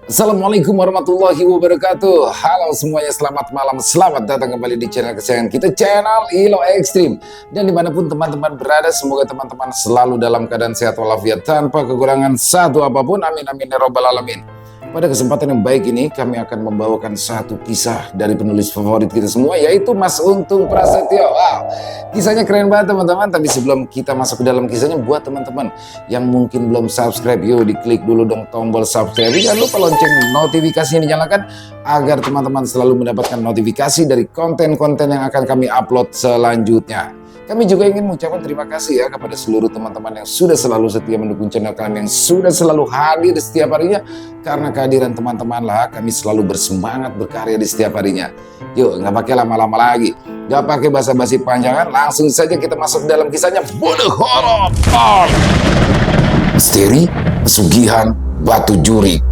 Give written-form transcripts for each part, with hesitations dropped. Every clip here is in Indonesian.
Assalamualaikum warahmatullahi wabarakatuh. Halo semuanya, selamat malam, selamat datang kembali di channel kesayangan kita, channel Ilo Ekstrim. Dan dimanapun teman-teman berada, semoga teman-teman selalu dalam keadaan sehat walafiat tanpa kekurangan satu apapun, amin amin ya robbal alamin. Pada kesempatan yang baik ini, kami akan membawakan satu kisah dari penulis favorit kita semua, yaitu Mas Untung Prasetyo. Wow, kisahnya keren banget teman-teman. Tapi sebelum kita masuk ke dalam kisahnya, buat teman-teman yang mungkin belum subscribe, yuk diklik dulu dong tombol subscribe. Jangan lupa lonceng notifikasinya dinyalakan, agar teman-teman selalu mendapatkan notifikasi dari konten-konten yang akan kami upload selanjutnya. Kami juga ingin mengucapkan terima kasih ya kepada seluruh teman-teman yang sudah selalu setia mendukung channel kami, yang sudah selalu hadir di setiap harinya. Karena kehadiran teman-teman lah kami selalu bersemangat berkarya di setiap harinya. Yuk, nggak pakai lama-lama lagi, nggak pakai basa-basi panjangan, langsung saja kita masuk dalam kisahnya. Bodoh horor misteri pesugihan batu jurik.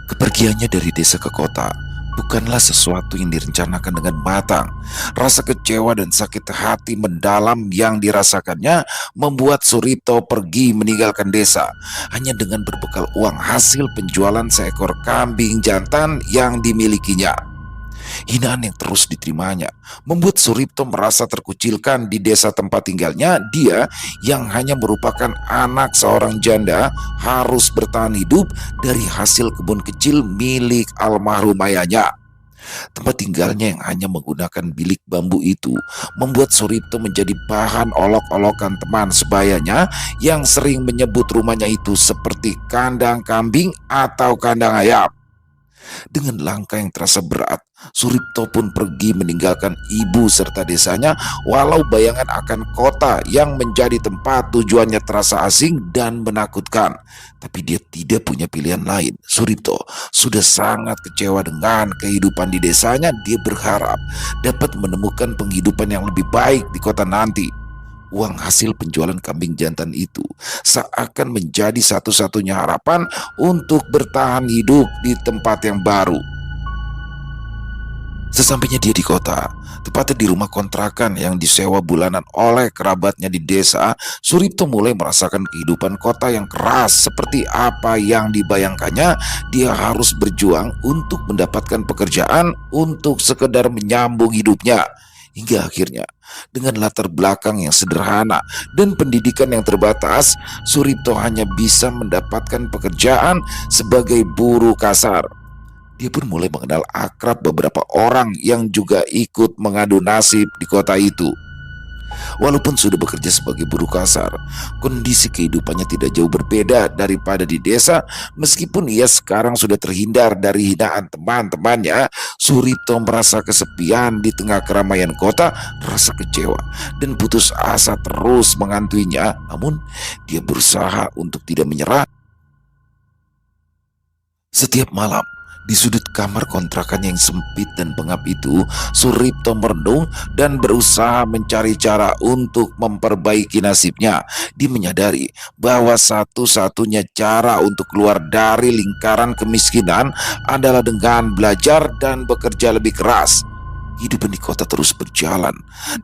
Kepergiannya dari desa ke kota bukanlah sesuatu yang direncanakan dengan matang. Rasa kecewa dan sakit hati mendalam yang dirasakannya membuat Suripto pergi meninggalkan desa hanya dengan berbekal uang hasil penjualan seekor kambing jantan yang dimilikinya. Hinaan yang terus diterimanya membuat Suripto merasa terkucilkan di desa tempat tinggalnya. Dia yang hanya merupakan anak seorang janda harus bertahan hidup dari hasil kebun kecil milik almarhum ayahnya. Tempat tinggalnya yang hanya menggunakan bilik bambu itu membuat Suripto menjadi bahan olok-olokan teman sebayanya yang sering menyebut rumahnya itu seperti kandang kambing atau kandang ayam. Dengan langkah yang terasa berat, Suripto pun pergi meninggalkan ibu serta desanya, walau bayangan akan kota yang menjadi tempat tujuannya terasa asing dan menakutkan. Tapi dia tidak punya pilihan lain. Suripto sudah sangat kecewa dengan kehidupan di desanya. Dia berharap dapat menemukan penghidupan yang lebih baik di kota nanti. Uang hasil penjualan kambing jantan itu seakan menjadi satu-satunya harapan untuk bertahan hidup di tempat yang baru. Sesampainya dia di kota, tepatnya di rumah kontrakan yang disewa bulanan oleh kerabatnya di desa, Suripto mulai merasakan kehidupan kota yang keras. Seperti apa yang dibayangkannya, dia harus berjuang untuk mendapatkan pekerjaan untuk sekedar menyambung hidupnya. Hingga akhirnya, dengan latar belakang yang sederhana dan pendidikan yang terbatas, Suripto hanya bisa mendapatkan pekerjaan sebagai buruh kasar. Dia pun mulai mengenal akrab beberapa orang yang juga ikut mengadu nasib di kota itu. Walaupun sudah bekerja sebagai buruh kasar, kondisi kehidupannya tidak jauh berbeda daripada di desa. Meskipun ia sekarang sudah terhindar dari hinaan teman-temannya, Suripto merasa kesepian di tengah keramaian kota. Rasa kecewa dan putus asa terus menghantuinya. Namun dia berusaha untuk tidak menyerah. Setiap malam, di sudut kamar kontrakan yang sempit dan pengap itu, Suripto merenung dan berusaha mencari cara untuk memperbaiki nasibnya. Dia menyadari bahwa satu-satunya cara untuk keluar dari lingkaran kemiskinan adalah dengan belajar dan bekerja lebih keras. Kehidupan di kota terus berjalan,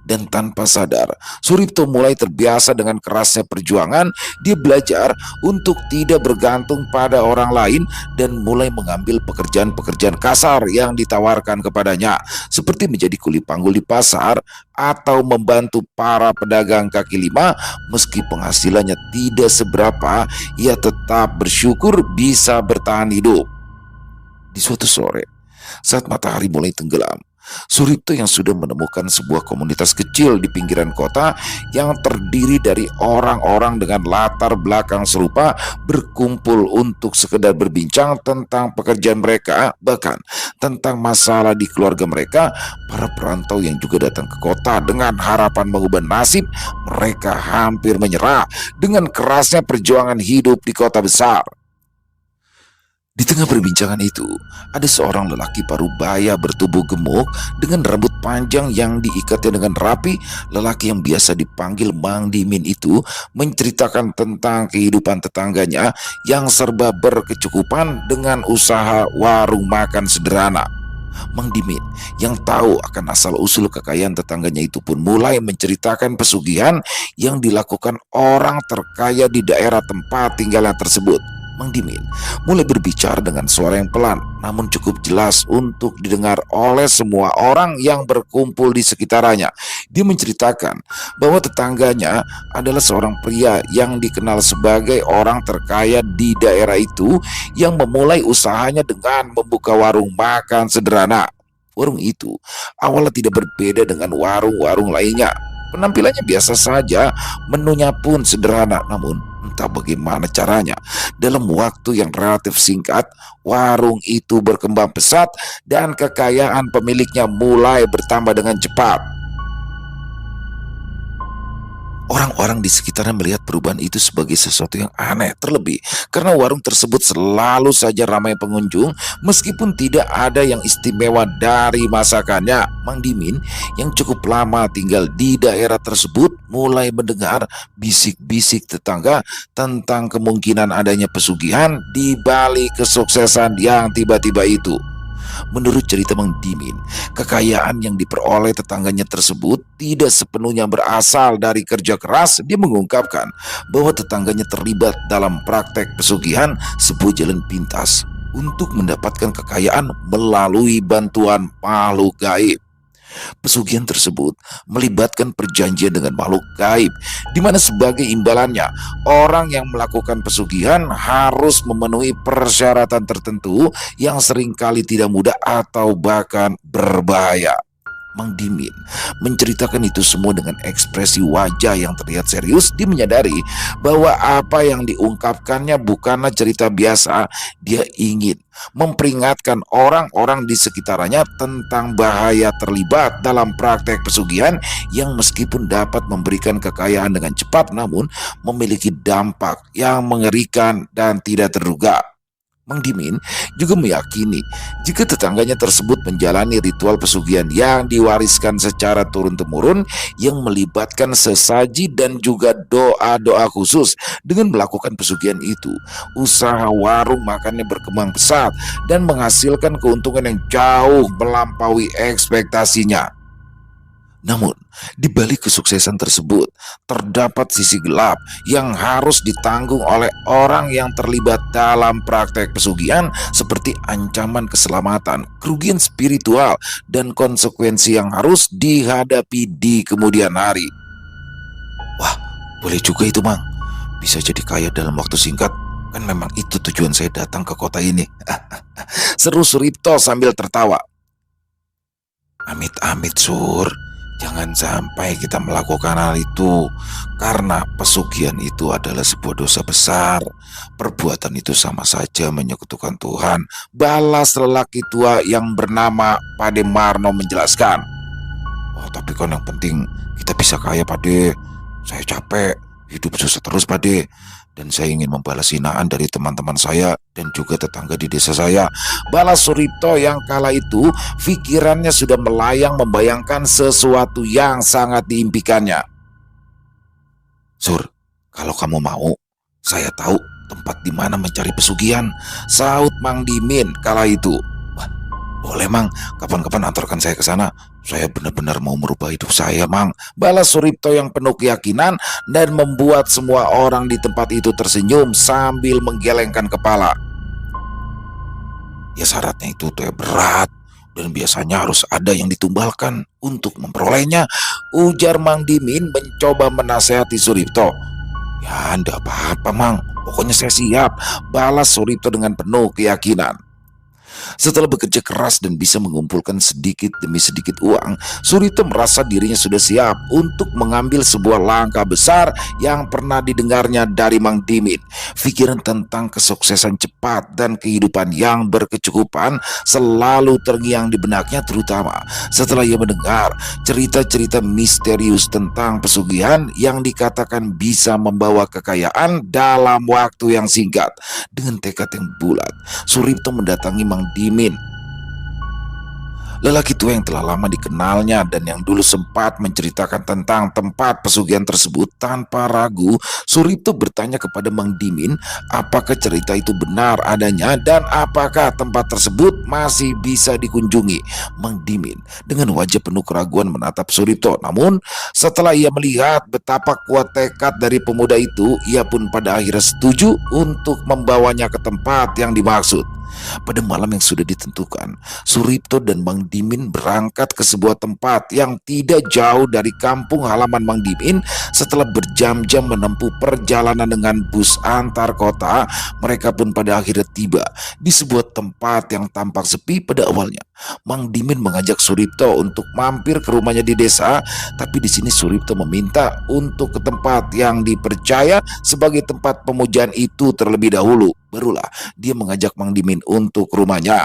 dan tanpa sadar Suripto mulai terbiasa dengan kerasnya perjuangan. Dia belajar untuk tidak bergantung pada orang lain dan mulai mengambil pekerjaan-pekerjaan kasar yang ditawarkan kepadanya, seperti menjadi kuli panggul di pasar atau membantu para pedagang kaki lima. Meski penghasilannya tidak seberapa, ia tetap bersyukur bisa bertahan hidup. Di suatu sore, saat matahari mulai tenggelam, Suripto yang sudah menemukan sebuah komunitas kecil di pinggiran kota yang terdiri dari orang-orang dengan latar belakang serupa berkumpul untuk sekedar berbincang tentang pekerjaan mereka, bahkan tentang masalah di keluarga mereka. Para perantau yang juga datang ke kota dengan harapan mengubah nasib, mereka hampir menyerah dengan kerasnya perjuangan hidup di kota besar. Di tengah perbincangan itu, ada seorang lelaki parubaya bertubuh gemuk dengan rambut panjang yang diikatnya dengan rapi. Lelaki yang biasa dipanggil Mang Dimin itu menceritakan tentang kehidupan tetangganya yang serba berkecukupan dengan usaha warung makan sederhana. Mang Dimin yang tahu akan asal-usul kekayaan tetangganya itu pun mulai menceritakan pesugihan yang dilakukan orang terkaya di daerah tempat tinggalnya tersebut. Mang Dimin mulai berbicara dengan suara yang pelan namun cukup jelas untuk didengar oleh semua orang yang berkumpul di sekitarnya. Dia menceritakan bahwa tetangganya adalah seorang pria yang dikenal sebagai orang terkaya di daerah itu yang memulai usahanya dengan membuka warung makan sederhana. Warung itu awalnya tidak berbeda dengan warung-warung lainnya. Penampilannya biasa saja, menunya pun sederhana, namun entah bagaimana caranya, dalam waktu yang relatif singkat, warung itu berkembang pesat dan kekayaan pemiliknya mulai bertambah dengan cepat. Orang-orang di sekitarnya melihat perubahan itu sebagai sesuatu yang aneh, terlebih karena warung tersebut selalu saja ramai pengunjung meskipun tidak ada yang istimewa dari masakannya. Mang Dimin yang cukup lama tinggal di daerah tersebut mulai mendengar bisik-bisik tetangga tentang kemungkinan adanya pesugihan di balik kesuksesan yang tiba-tiba itu. Menurut cerita Mang Dimin, kekayaan yang diperoleh tetangganya tersebut tidak sepenuhnya berasal dari kerja keras. Dia mengungkapkan bahwa tetangganya terlibat dalam praktek pesugihan sebuah jalan pintas untuk mendapatkan kekayaan melalui bantuan makhluk gaib. Pesugihan tersebut melibatkan perjanjian dengan makhluk gaib, di mana sebagai imbalannya orang yang melakukan pesugihan harus memenuhi persyaratan tertentu yang seringkali tidak mudah atau bahkan berbahaya. Mang Dimin menceritakan itu semua dengan ekspresi wajah yang terlihat serius. Dia menyadari bahwa apa yang diungkapkannya bukanlah cerita biasa. Dia ingin memperingatkan orang-orang di sekitarnya tentang bahaya terlibat dalam praktek pesugihan yang meskipun dapat memberikan kekayaan dengan cepat, namun memiliki dampak yang mengerikan dan tidak terduga. Mang Dimin juga meyakini jika tetangganya tersebut menjalani ritual pesugihan yang diwariskan secara turun-temurun yang melibatkan sesaji dan juga doa-doa khusus. Dengan melakukan pesugihan itu, usaha warung makannya berkembang pesat dan menghasilkan keuntungan yang jauh melampaui ekspektasinya. Namun, di balik kesuksesan tersebut, terdapat sisi gelap yang harus ditanggung oleh orang yang terlibat dalam praktek pesugihan, seperti ancaman keselamatan, kerugian spiritual, dan konsekuensi yang harus dihadapi di kemudian hari. Wah, boleh juga itu, Mang. Bisa jadi kaya dalam waktu singkat. Kan memang itu tujuan saya datang ke kota ini. Seru Suripto sambil tertawa. Amit-amit, Sur. Jangan sampai kita melakukan hal itu, karena pesugihan itu adalah sebuah dosa besar. Perbuatan itu sama saja menyekutukan Tuhan. Balas lelaki tua yang bernama Pade Marno menjelaskan. Oh, tapi kan yang penting kita bisa kaya, Pade. Saya capek, hidup susah terus, Pade. Dan saya ingin membalas hinaan dari teman-teman saya dan juga tetangga di desa saya. Balas Suripto yang kala itu pikirannya sudah melayang membayangkan sesuatu yang sangat diimpikannya. Sur, kalau kamu mau, saya tahu tempat di mana mencari pesugihan, sahut Mang Dimin kala itu. Wah, boleh, Mang, kapan-kapan antarkan saya ke sana. Saya benar-benar mau merubah hidup saya, Mang. Balas Suripto yang penuh keyakinan dan membuat semua orang di tempat itu tersenyum sambil menggelengkan kepala. Ya syaratnya itu tuh berat dan biasanya harus ada yang ditumbalkan untuk memperolehnya, ujar Mang Dimin mencoba menasehati Suripto. Ya enggak apa-apa, Mang. Pokoknya saya siap, balas Suripto dengan penuh keyakinan. Setelah bekerja keras dan bisa mengumpulkan sedikit demi sedikit uang, Surito merasa dirinya sudah siap untuk mengambil sebuah langkah besar yang pernah didengarnya dari Mang Dimin. Pikiran tentang kesuksesan cepat dan kehidupan yang berkecukupan selalu terngiang di benaknya, terutama setelah ia mendengar cerita-cerita misterius tentang pesugihan yang dikatakan bisa membawa kekayaan dalam waktu yang singkat. Dengan tekad yang bulat, Suripto mendatangi Mang Dimin, lelaki tua yang telah lama dikenalnya dan yang dulu sempat menceritakan tentang tempat pesugihan tersebut. Tanpa ragu, Suripto bertanya kepada Mang Dimin apakah cerita itu benar adanya dan apakah tempat tersebut masih bisa dikunjungi. Mang Dimin dengan wajah penuh keraguan menatap Suripto, namun setelah ia melihat betapa kuat tekad dari pemuda itu, ia pun pada akhirnya setuju untuk membawanya ke tempat yang dimaksud. Pada malam yang sudah ditentukan, Suripto dan Mang Dimin berangkat ke sebuah tempat yang tidak jauh dari kampung halaman Mang Dimin. Setelah berjam-jam menempuh perjalanan dengan bus antar kota, mereka pun pada akhirnya tiba di sebuah tempat yang tampak sepi pada awalnya. Mang Dimin mengajak Suripto untuk mampir ke rumahnya di desa, tapi di sini Suripto meminta untuk ke tempat yang dipercaya sebagai tempat pemujaan itu terlebih dahulu. Barulah dia mengajak Mang Dimin untuk rumahnya.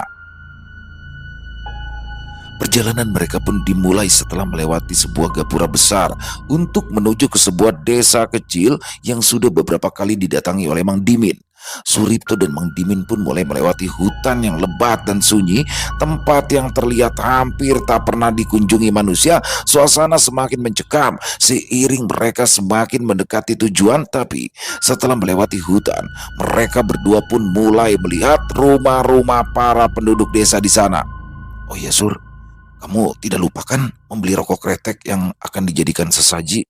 Perjalanan mereka pun dimulai setelah melewati sebuah gapura besar untuk menuju ke sebuah desa kecil yang sudah beberapa kali didatangi oleh Mang Dimin. Suripto dan Mang Dimin pun mulai melewati hutan yang lebat dan sunyi, tempat yang terlihat hampir tak pernah dikunjungi manusia. Suasana semakin mencekam seiring mereka semakin mendekati tujuan. Tapi setelah melewati hutan, mereka berdua pun mulai melihat rumah-rumah para penduduk desa di sana. Oh iya Sur, kamu tidak lupakan membeli rokok kretek yang akan dijadikan sesaji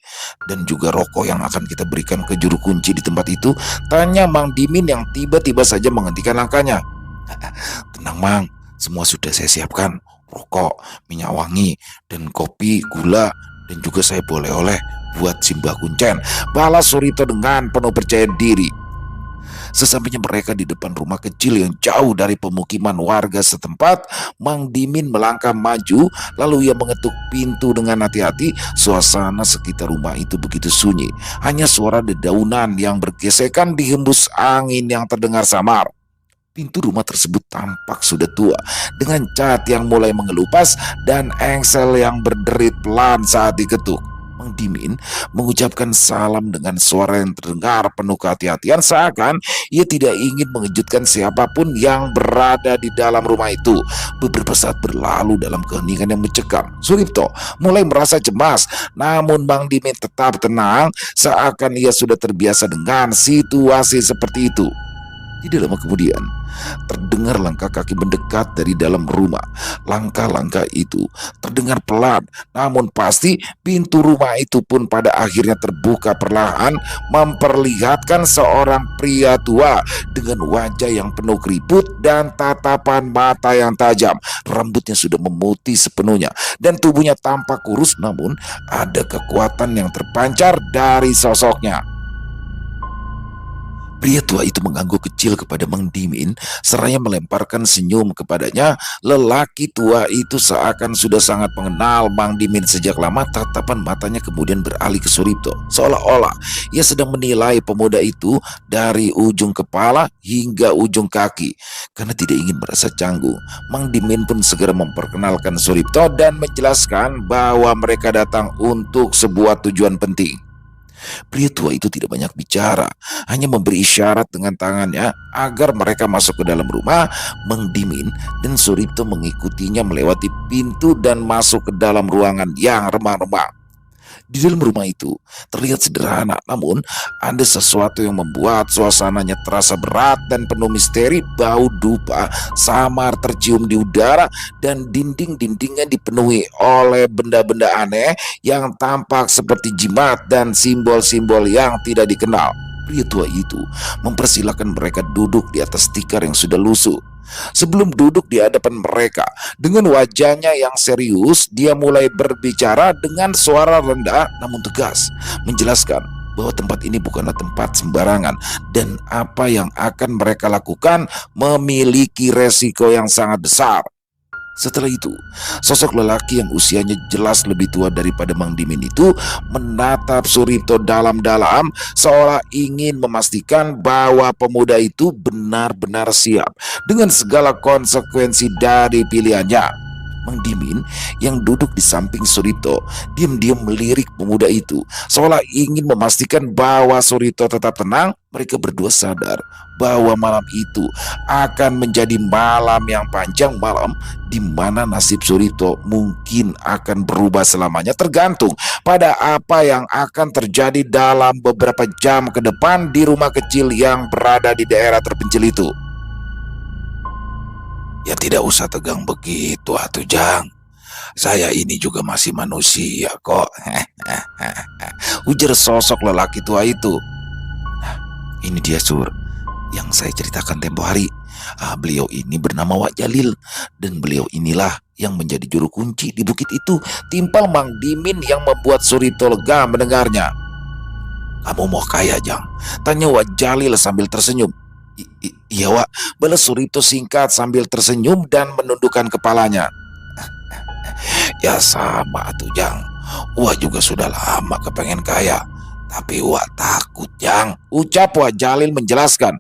dan juga rokok yang akan kita berikan ke juru kunci di tempat itu? Tanya Mang Dimin yang tiba-tiba saja menghentikan langkahnya. Tenang Mang, semua sudah saya siapkan. Rokok, minyak wangi, dan kopi, gula, dan juga saya boleh oleh buat Simbah Kuncen, balas Surito dengan penuh percaya diri. Sesampainya mereka di depan rumah kecil yang jauh dari pemukiman warga setempat, Mang Dimin melangkah maju, lalu ia mengetuk pintu dengan hati-hati. Suasana sekitar rumah itu begitu sunyi, hanya suara dedaunan yang bergesekan dihembus angin yang terdengar samar. Pintu rumah tersebut tampak sudah tua, dengan cat yang mulai mengelupas dan engsel yang berderit pelan saat diketuk. Mang Dimin mengucapkan salam dengan suara yang terdengar penuh kehati-hatian, seakan ia tidak ingin mengejutkan siapapun yang berada di dalam rumah itu. Beberapa saat berlalu dalam keheningan yang mencekam. Suripto mulai merasa cemas, namun Mang Dimin tetap tenang, seakan ia sudah terbiasa dengan situasi seperti itu. Tidak lama kemudian, terdengar langkah kaki mendekat dari dalam rumah. Langkah-langkah itu terdengar pelan, namun pasti. Pintu rumah itu pun pada akhirnya terbuka perlahan, memperlihatkan seorang pria tua dengan wajah yang penuh keriput dan tatapan mata yang tajam. Rambutnya sudah memutih sepenuhnya dan tubuhnya tampak kurus, namun ada kekuatan yang terpancar dari sosoknya. Pria tua itu mengangguk kecil kepada Mang Dimin, seraya melemparkan senyum kepadanya. Lelaki tua itu seakan sudah sangat mengenal Mang Dimin sejak lama. Tatapan matanya kemudian beralih ke Suripto, seolah-olah ia sedang menilai pemuda itu dari ujung kepala hingga ujung kaki. Karena tidak ingin merasa canggung, Mang Dimin pun segera memperkenalkan Suripto dan menjelaskan bahwa mereka datang untuk sebuah tujuan penting. Pria tua itu tidak banyak bicara, hanya memberi isyarat dengan tangannya agar mereka masuk ke dalam rumah. Mang Dimin dan Suripto mengikutinya melewati pintu dan masuk ke dalam ruangan yang remang-remang. Di dalam rumah itu terlihat sederhana, namun ada sesuatu yang membuat suasananya terasa berat dan penuh misteri. Bau dupa samar tercium di udara dan dinding-dindingnya dipenuhi oleh benda-benda aneh yang tampak seperti jimat dan simbol-simbol yang tidak dikenal. Pria tua itu mempersilahkan mereka duduk di atas tikar yang sudah lusuh. Sebelum duduk di hadapan mereka, dengan wajahnya yang serius, dia mulai berbicara dengan suara rendah namun tegas, menjelaskan. bahwa tempat ini bukanlah tempat sembarangan dan apa yang akan mereka lakukan memiliki resiko yang sangat besar. Setelah itu, sosok lelaki yang usianya jelas lebih tua daripada Mang Dimin itu menatap Suripto dalam-dalam seolah ingin memastikan bahwa pemuda itu benar-benar siap dengan segala konsekuensi dari pilihannya. Mang Dimin yang duduk di samping Suripto diam-diam melirik pemuda itu seolah ingin memastikan bahwa Suripto tetap tenang. Mereka berdua sadar bahwa malam itu akan menjadi malam yang panjang, malam di mana nasib Suripto mungkin akan berubah selamanya tergantung pada apa yang akan terjadi dalam beberapa jam ke depan di rumah kecil yang berada di daerah terpencil itu. Ya tidak usah tegang begitu atuh Jang. Saya ini juga masih manusia kok. Ujar sosok lelaki tua itu. Nah, ini dia Sur yang saya ceritakan tempo hari. Beliau ini bernama Wak Jalil dan beliau inilah yang menjadi juru kunci di bukit itu. Timpal Mang Dimin yang membuat Suripto lega mendengarnya. Kamu mau kaya Jang? Tanya Wak Jalil sambil tersenyum. Iya Wak, balas Suripto singkat sambil tersenyum dan menundukkan kepalanya. Ya sama atuh Jang, Wak juga sudah lama kepengen kaya. Tapi Wak takut Jang, ucap Wak Jalil menjelaskan.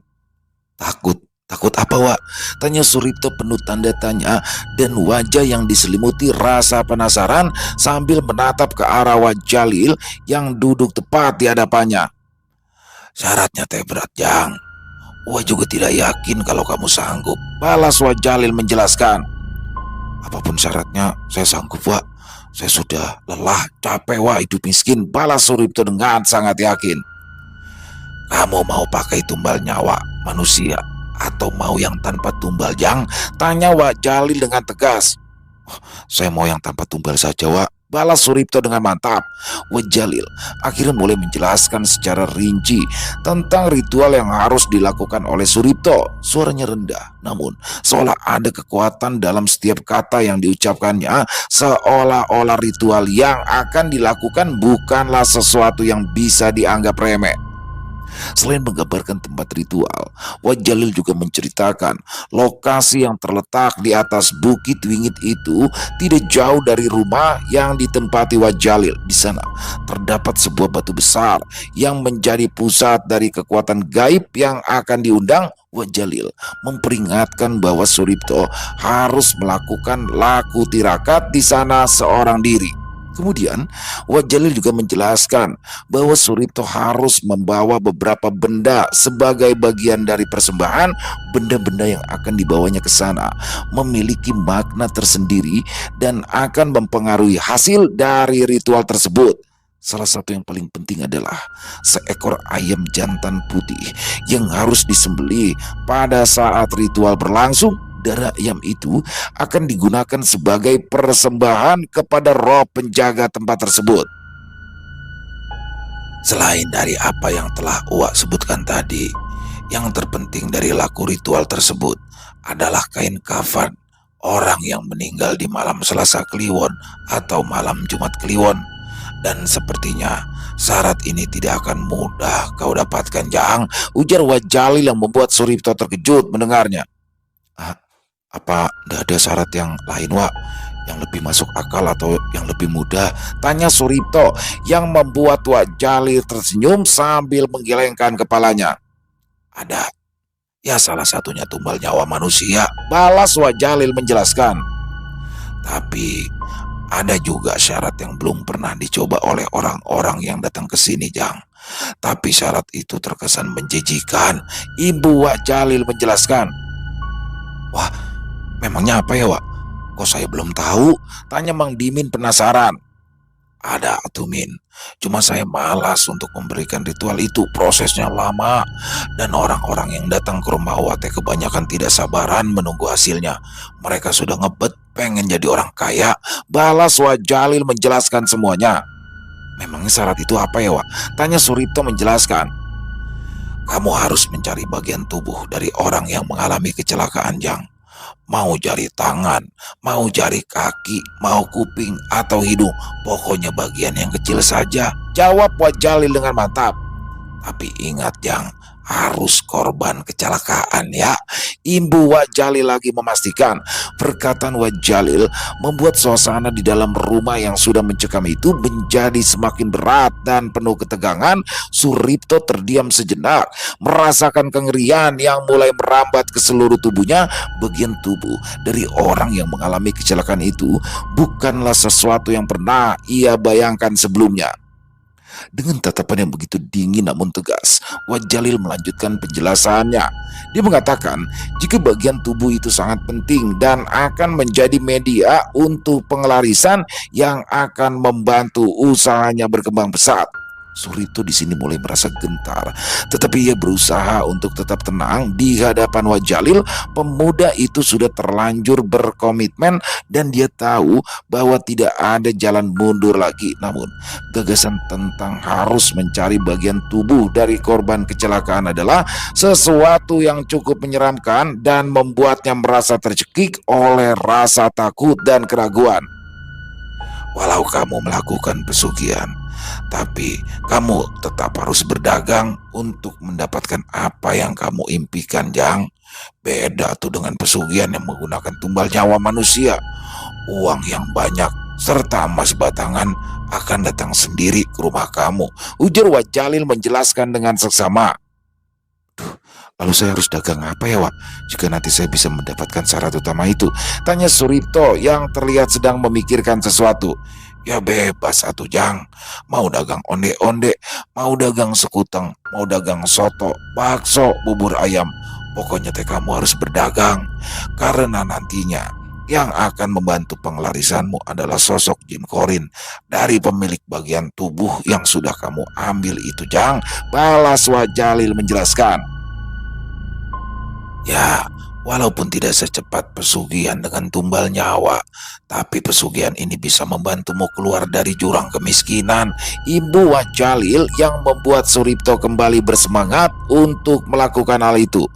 Takut? Takut apa Wak? Tanya Suripto penuh tanda tanya dan wajah yang diselimuti rasa penasaran sambil menatap ke arah Wak Jalil yang duduk tepat di hadapannya. Syaratnya teh berat Jang. Wak juga tidak yakin kalau kamu sanggup, balas Wak Jalil menjelaskan. Apapun syaratnya, saya sanggup Wak. Saya sudah lelah, capek Wak hidup miskin, balas Suripto dengan sangat yakin. Kamu mau pakai tumbal nyawa manusia atau mau yang tanpa tumbal Jang? Tanya Wak Jalil dengan tegas. Saya mau yang tanpa tumbal saja Wak, balas Suripto dengan mantap. Wak Jalil akhirnya mulai menjelaskan secara rinci tentang ritual yang harus dilakukan oleh Suripto. Suaranya rendah, namun seolah ada kekuatan dalam setiap kata yang diucapkannya, seolah-olah ritual yang akan dilakukan bukanlah sesuatu yang bisa dianggap remeh. Selain menggambarkan tempat ritual, Wak Jalil juga menceritakan lokasi yang terletak di atas Bukit Wingit itu tidak jauh dari rumah yang ditempati Wak Jalil. Di sana terdapat sebuah batu besar yang menjadi pusat dari kekuatan gaib yang akan diundang. Wak Jalil memperingatkan bahwa Suripto harus melakukan laku tirakat di sana seorang diri. Kemudian, Wak Jalil juga menjelaskan bahwa Suripto harus membawa beberapa benda sebagai bagian dari persembahan. Benda-benda yang akan dibawanya ke sana memiliki makna tersendiri dan akan mempengaruhi hasil dari ritual tersebut. Salah satu yang paling penting adalah seekor ayam jantan putih yang harus disembelih pada saat ritual berlangsung. Darah ayam itu akan digunakan sebagai persembahan kepada roh penjaga tempat tersebut. Selain dari apa yang telah Uwak sebutkan tadi, yang terpenting dari laku ritual tersebut adalah kain kafan orang yang meninggal di malam Selasa Kliwon atau malam Jumat Kliwon. Dan sepertinya syarat ini tidak akan mudah kau dapatkan Jang, ujar Wak Jalil yang membuat Suripto terkejut mendengarnya. Apa tidak ada syarat yang lain Wak, yang lebih masuk akal atau yang lebih mudah? Tanya Suripto yang membuat Wak Jalil tersenyum sambil menggelengkan kepalanya. Ada, ya salah satunya tumbal nyawa manusia, balas Wak Jalil menjelaskan. Tapi ada juga syarat yang belum pernah dicoba oleh orang-orang yang datang ke sini Jang. Tapi syarat itu terkesan menjijikan, Ibu Wak Jalil menjelaskan. Wah, memangnya apa ya Wak? Kok saya belum tahu? Tanya Mang Dimin penasaran. Ada atuh Min, cuma saya malas untuk memberikan ritual itu, prosesnya lama. Dan orang-orang yang datang ke rumah Wak teh kebanyakan tidak sabaran menunggu hasilnya. Mereka sudah ngebet pengen jadi orang kaya, balas Wak Jalil menjelaskan semuanya. Memangnya syarat itu apa ya Wak? Tanya Suripto menjelaskan. Kamu harus mencari bagian tubuh dari orang yang mengalami kecelakaan Jang. Mau jari tangan, mau jari kaki, mau kuping atau hidung, pokoknya bagian yang kecil saja, jawab Wak Jalil dengan mantap. Tapi ingat Jang, harus korban kecelakaan ya. Ibu Wak Jalil lagi memastikan. Perkataan Wak Jalil membuat suasana di dalam rumah yang sudah mencekam itu menjadi semakin berat dan penuh ketegangan. Suripto terdiam sejenak, merasakan kengerian yang mulai merambat ke seluruh tubuhnya. Bagian tubuh dari orang yang mengalami kecelakaan itu bukanlah sesuatu yang pernah ia bayangkan sebelumnya. Dengan tatapan yang begitu dingin namun tegas, Wak Jalil melanjutkan penjelasannya. Dia mengatakan jika bagian tubuh itu sangat penting dan akan menjadi media untuk pengelarisan yang akan membantu usahanya berkembang pesat. Suripto di sini mulai merasa gentar, tetapi ia berusaha untuk tetap tenang di hadapan Wak Jalil. Pemuda itu sudah terlanjur berkomitmen dan dia tahu bahwa tidak ada jalan mundur lagi. Namun, gagasan tentang harus mencari bagian tubuh dari korban kecelakaan adalah sesuatu yang cukup menyeramkan dan membuatnya merasa tercekik oleh rasa takut dan keraguan. Walau kamu melakukan pesugihan, tapi kamu tetap harus berdagang untuk mendapatkan apa yang kamu impikan, Jang. Beda tuh dengan pesugihan yang menggunakan tumbal nyawa manusia. Uang yang banyak serta emas batangan akan datang sendiri ke rumah kamu, ujar Wak Jalil menjelaskan dengan seksama. Lalu saya harus dagang apa ya, Wak? Jika nanti saya bisa mendapatkan syarat utama itu, tanya Suripto yang terlihat sedang memikirkan sesuatu. Ya bebas atuh Jang, mau dagang onde-onde, mau dagang sekuteng, mau dagang soto, bakso, bubur ayam. Pokoknya teh kamu harus berdagang, karena nantinya yang akan membantu pengelarisanmu adalah sosok Jin Korin dari pemilik bagian tubuh yang sudah kamu ambil itu, Jang, balas Wak Jalil menjelaskan. Ya, walaupun tidak secepat pesugihan dengan tumbal nyawa, tapi pesugihan ini bisa membantumu keluar dari jurang kemiskinan. Ibu Wak Jalil yang membuat Suripto kembali bersemangat untuk melakukan hal itu.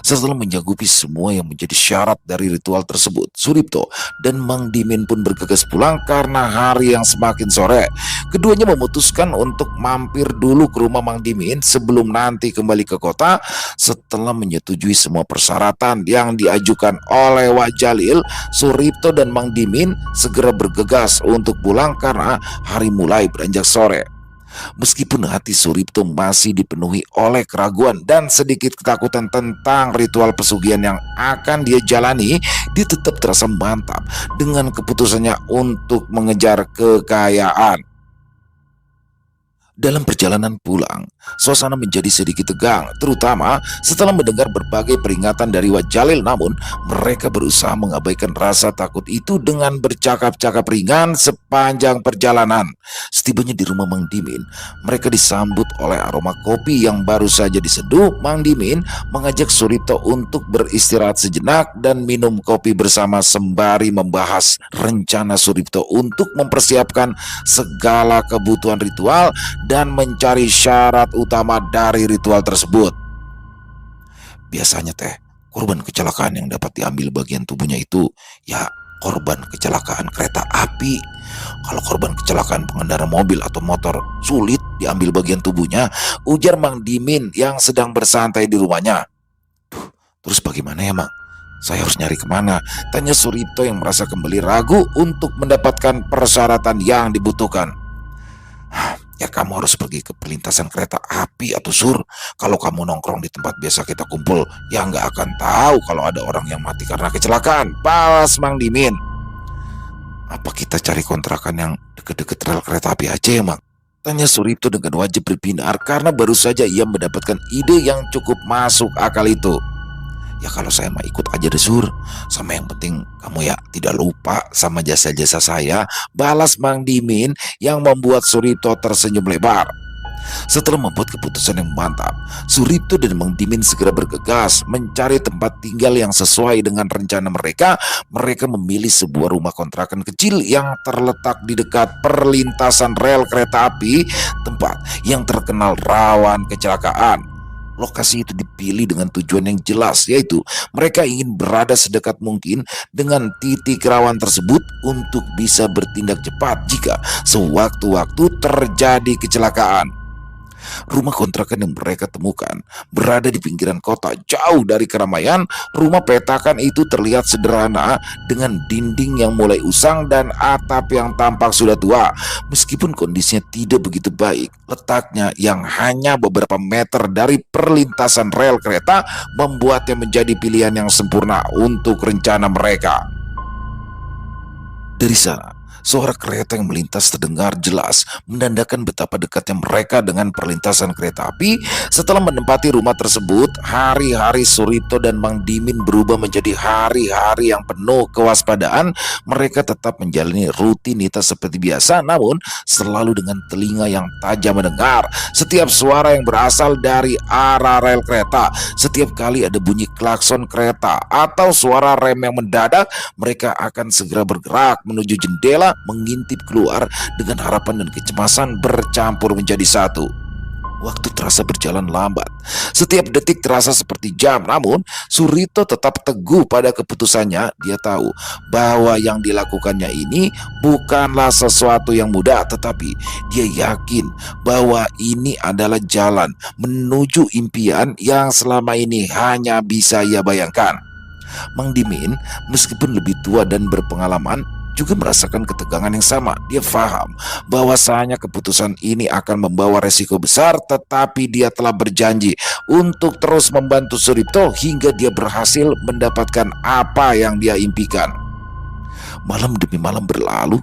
Setelah menyanggupi semua yang menjadi syarat dari ritual tersebut, Suripto dan Mang Dimin pun bergegas pulang karena hari yang semakin sore. Keduanya memutuskan untuk mampir dulu ke rumah Mang Dimin sebelum nanti kembali ke kota. Setelah menyetujui semua persyaratan yang diajukan oleh Wak Jalil, Suripto dan Mang Dimin segera bergegas untuk pulang karena hari mulai beranjak sore. Meskipun hati Suripto masih dipenuhi oleh keraguan dan sedikit ketakutan tentang ritual pesugihan yang akan dia jalani, dia tetap terasa mantap dengan keputusannya untuk mengejar kekayaan. Dalam perjalanan pulang, suasana menjadi sedikit tegang, terutama setelah mendengar berbagai peringatan dari Wak Jalil. Namun, mereka berusaha mengabaikan rasa takut itu dengan bercakap-cakap ringan sepanjang perjalanan. Setibanya di rumah Mang Dimin, mereka disambut oleh aroma kopi yang baru saja diseduh. Mang Dimin mengajak Suripto untuk beristirahat sejenak dan minum kopi bersama sembari membahas rencana Suripto untuk mempersiapkan segala kebutuhan ritual dan mencari syarat utama dari ritual tersebut. Biasanya teh, korban kecelakaan yang dapat diambil bagian tubuhnya itu ya korban kecelakaan kereta api. Kalau korban kecelakaan pengendara mobil atau motor sulit diambil bagian tubuhnya, ujar Mang Dimin yang sedang bersantai di rumahnya. Terus bagaimana ya, Mang? Saya harus nyari kemana? Tanya Suripto yang merasa kembali ragu untuk mendapatkan persyaratan yang dibutuhkan. Ya kamu harus pergi ke perlintasan kereta api atau Sur. Kalau kamu nongkrong di tempat biasa kita kumpul, ya nggak akan tahu kalau ada orang yang mati karena kecelakaan, balas Mang Dimin. Apa kita cari kontrakan yang deket-deket rel kereta api aja ya, Mang? Tanya Suripto dengan wajah berbinar karena baru saja ia mendapatkan ide yang cukup masuk akal itu. Ya kalau saya mah ikut aja deh Sur, sama yang penting kamu ya tidak lupa sama jasa-jasa saya, balas Mang Dimin yang membuat Suripto tersenyum lebar. Setelah membuat keputusan yang mantap, Suripto dan Mang Dimin segera bergegas mencari tempat tinggal yang sesuai dengan rencana mereka. Mereka memilih sebuah rumah kontrakan kecil yang terletak di dekat perlintasan rel kereta api, tempat yang terkenal rawan kecelakaan. Lokasi itu dipilih dengan tujuan yang jelas, yaitu mereka ingin berada sedekat mungkin dengan titik rawan tersebut untuk bisa bertindak cepat jika sewaktu-waktu terjadi kecelakaan. Rumah kontrakan yang mereka temukan berada di pinggiran kota, jauh dari keramaian. Rumah petakan itu terlihat sederhana dengan dinding yang mulai usang dan atap yang tampak sudah tua. Meskipun kondisinya tidak begitu baik, letaknya yang hanya beberapa meter dari perlintasan rel kereta membuatnya menjadi pilihan yang sempurna untuk rencana mereka. Dari sana, suara kereta yang melintas terdengar jelas, menandakan betapa dekatnya mereka dengan perlintasan kereta api. Setelah menempati rumah tersebut, hari-hari Suripto dan Mang Dimin berubah menjadi hari-hari yang penuh kewaspadaan. Mereka tetap menjalani rutinitas seperti biasa, namun selalu dengan telinga yang tajam mendengar setiap suara yang berasal dari arah rel kereta. Setiap kali ada bunyi klakson kereta atau suara rem yang mendadak, mereka akan segera bergerak menuju jendela, mengintip keluar dengan harapan dan kecemasan bercampur menjadi satu. Waktu terasa berjalan lambat. Setiap detik terasa seperti jam, namun Surito tetap teguh pada keputusannya. Dia tahu bahwa yang dilakukannya ini bukanlah sesuatu yang mudah, tetapi dia yakin bahwa ini adalah jalan menuju impian yang selama ini hanya bisa ia bayangkan. Mang Dimin, meskipun lebih tua dan berpengalaman, juga merasakan ketegangan yang sama. Dia paham bahwasanya keputusan ini akan membawa resiko besar, tetapi dia telah berjanji untuk terus membantu Suripto hingga dia berhasil mendapatkan apa yang dia impikan. Malam demi malam berlalu,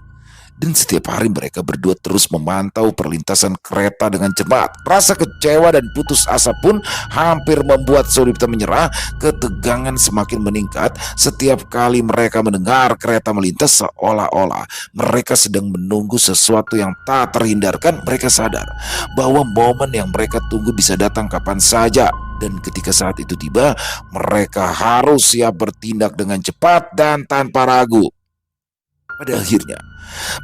dan setiap hari mereka berdua terus memantau perlintasan kereta dengan cermat. Rasa kecewa dan putus asa pun hampir membuat Suripto menyerah. Ketegangan semakin meningkat setiap kali mereka mendengar kereta melintas, seolah-olah mereka sedang menunggu sesuatu yang tak terhindarkan. Mereka sadar bahwa momen yang mereka tunggu bisa datang kapan saja. Dan ketika saat itu tiba, mereka harus siap bertindak dengan cepat dan tanpa ragu. Pada akhirnya,